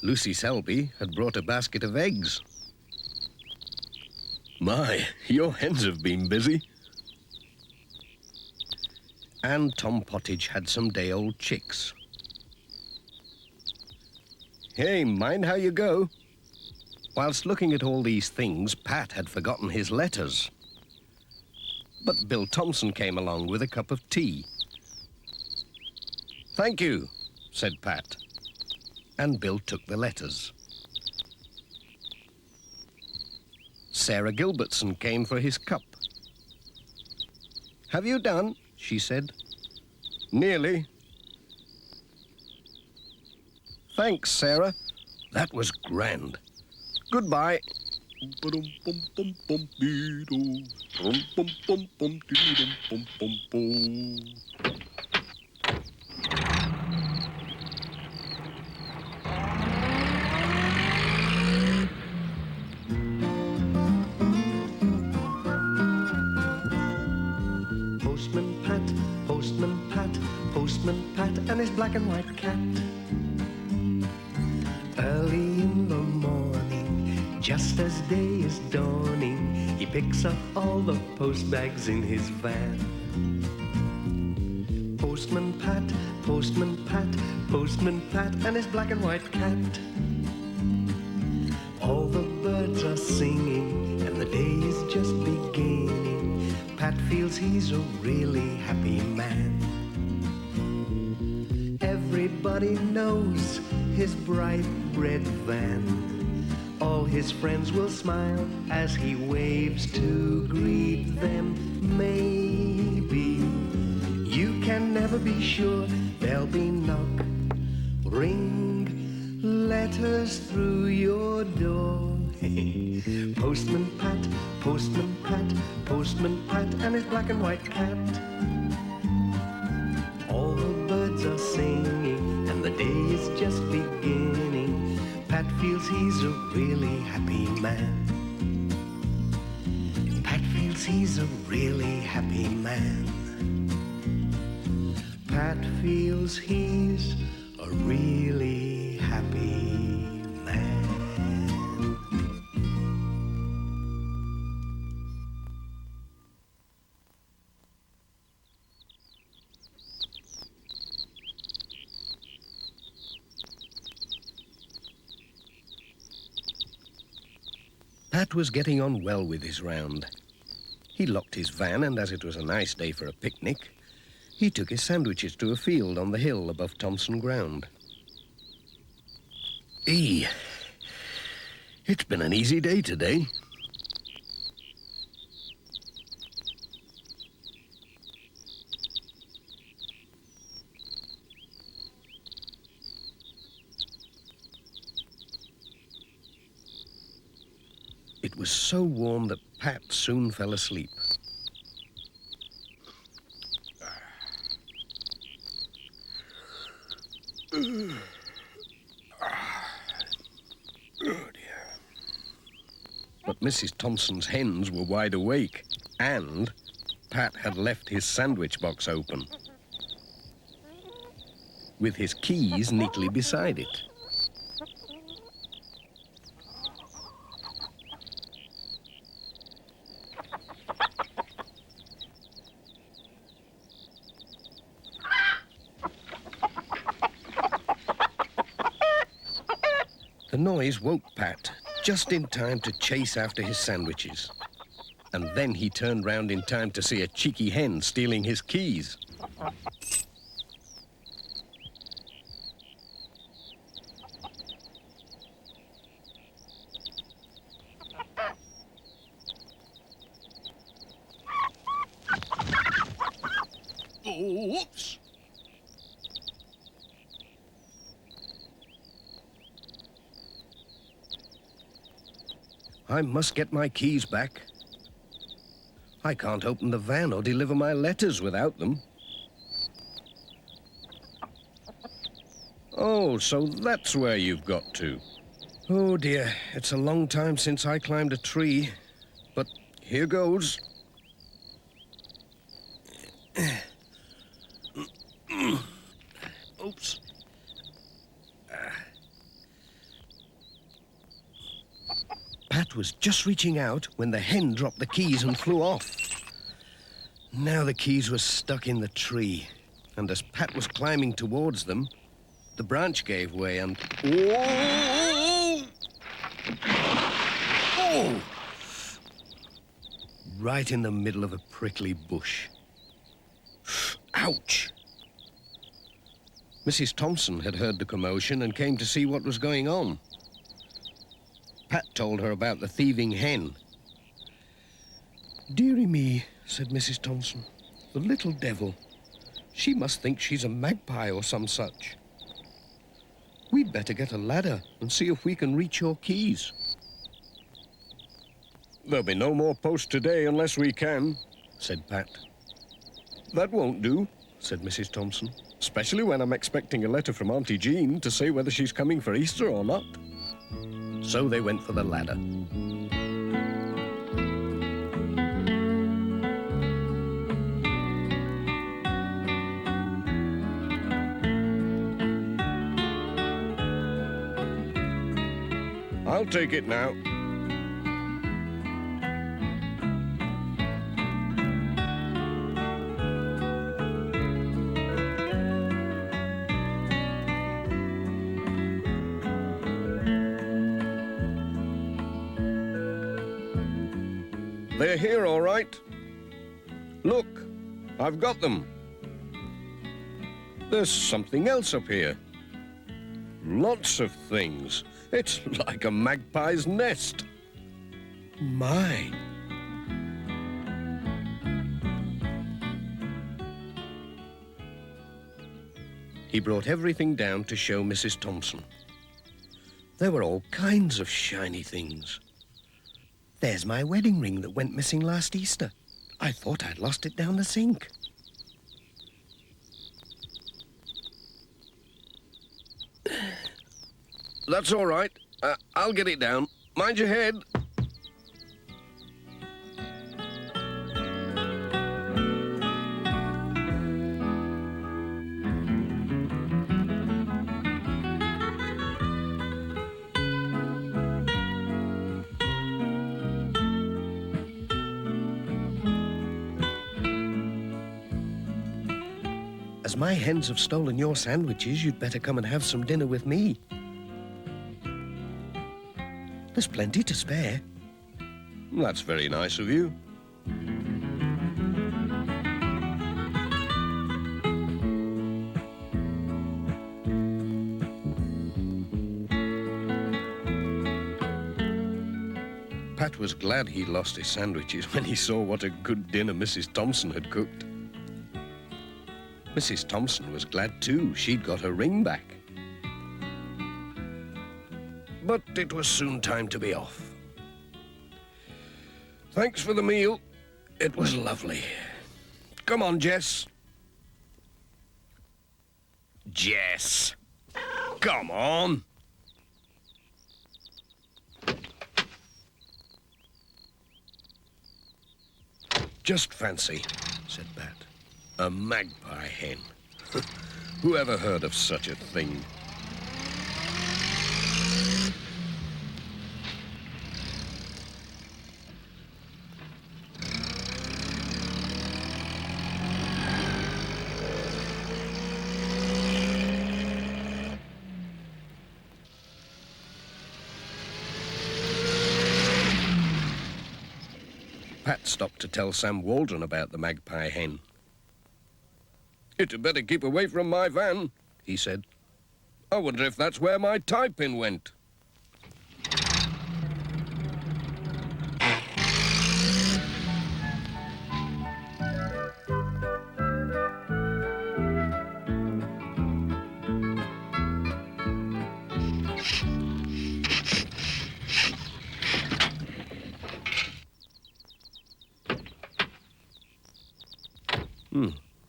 Lucy Selby had brought a basket of eggs. My, your hens have been busy. And Tom Pottage had some day-old chicks. Hey, mind how you go. Whilst looking at all these things, Pat had forgotten his letters. But Bill Thompson came along with a cup of tea. Thank you, said Pat. And Bill took the letters. Sarah Gilbertson came for his cup. Have you done? She said. Nearly. Thanks, Sarah. That was grand. Goodbye. Postman Pat, Postman Pat, Postman Pat, and his black and white cat. Early in the morning, just as day is dawning, he picks up all the post bags in his van. Postman Pat, Postman Pat, Postman Pat, and his black and white cat. All the birds are singing, and the day is just beginning. Pat feels he's a really happy man. Everybody knows his bright red van. All his friends will smile as he waves to greet them. Maybe you can never be sure. There'll be knock, ring, letters through your door. Postman Pat, Postman Pat, Postman Pat, and his black and white cat. All the birds are singing, and the day is just beginning. Pat feels he's a really happy man. Pat feels he's a really happy man. Pat feels he's a really happy man. Pat was getting on well with his round. He locked his van, and as it was a nice day for a picnic, he took his sandwiches to a field on the hill above Thompson Ground. It's been an easy day today. It was so warm that Pat soon fell asleep. But Mrs. Thompson's hens were wide awake, and Pat had left his sandwich box open, with his keys neatly beside it. The noise woke Pat just in time to chase after his sandwiches. And then he turned round in time to see a cheeky hen stealing his keys. Oops! I must get my keys back. I can't open the van or deliver my letters without them. Oh, so that's where you've got to. Oh dear, it's a long time since I climbed a tree, but here goes. Oops. Pat was just reaching out when the hen dropped the keys and flew off. Now the keys were stuck in the tree, and as Pat was climbing towards them, the branch gave way and... Whoa! Oh! Right in the middle of a prickly bush. Ouch! Mrs. Thompson had heard the commotion and came to see what was going on. Pat told her about the thieving hen. "Dearie me," said Mrs. Thompson, "the little devil. She must think she's a magpie or some such. We'd better get a ladder and see if we can reach your keys." "There'll be no more post today unless we can," said Pat. "That won't do," said Mrs. Thompson, "especially when I'm expecting a letter from Auntie Jean to say whether she's coming for Easter or not." So they went for the ladder. "I'll take it now." "They're here, all right. Look, I've got them. There's something else up here. Lots of things. It's like a magpie's nest. My. He brought everything down to show Mrs. Thompson. There were all kinds of shiny things. There's my wedding ring that went missing last Easter. I thought I'd lost it down the sink. That's all right. I'll get it down. Mind your head. As my hens have stolen your sandwiches, you'd better come and have some dinner with me. There's plenty to spare. That's very nice of you. Pat was glad he lost his sandwiches when he saw what a good dinner Mrs. Thompson had cooked. Mrs. Thompson was glad too. She'd got her ring back. But it was soon time to be off. Thanks for the meal. It was lovely. Come on, Jess. Jess. Come on. Just fancy, said Pat. A magpie hen. Who ever heard of such a thing? Pat stopped to tell Sam Waldron about the magpie hen. "It had better keep away from my van," he said. "I wonder if that's where my tie pin went."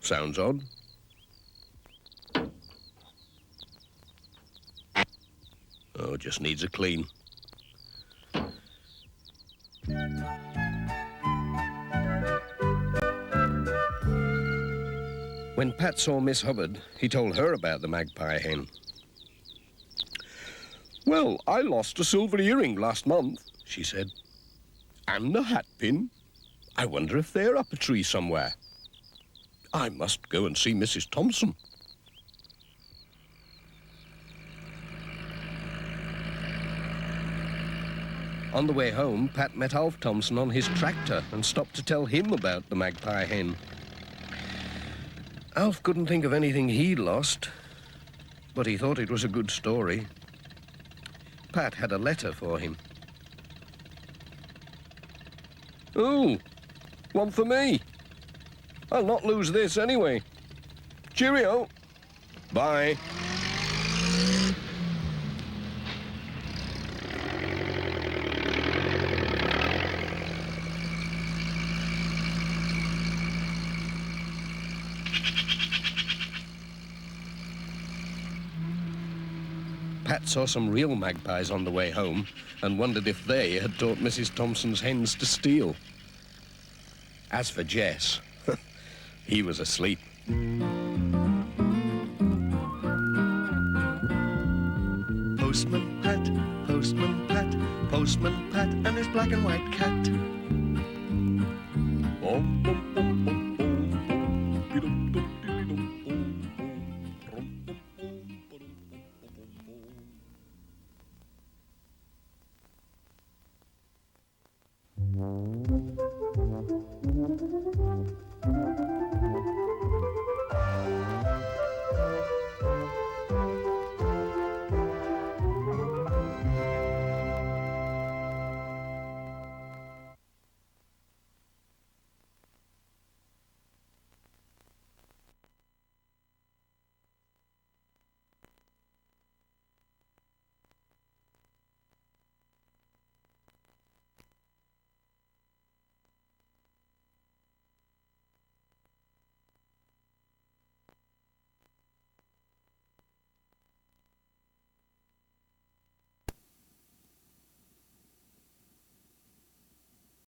Sounds odd. Oh, just needs a clean. When Pat saw Miss Hubbard, he told her about the magpie hen. "Well, I lost a silver earring last month," she said. "And a hat pin. I wonder if they're up a tree somewhere. I must go and see Mrs. Thompson." On the way home, Pat met Alf Thompson on his tractor and stopped to tell him about the magpie hen. Alf couldn't think of anything he'd lost, but he thought it was a good story. Pat had a letter for him. "Oh, one for me. I'll not lose this anyway. Cheerio. Bye." Pat saw some real magpies on the way home and wondered if they had taught Mrs. Thompson's hens to steal. As for Jess, he was asleep. Postman Pat, Postman Pat, Postman Pat and his black and white cat. Bum, bum, bum, bum.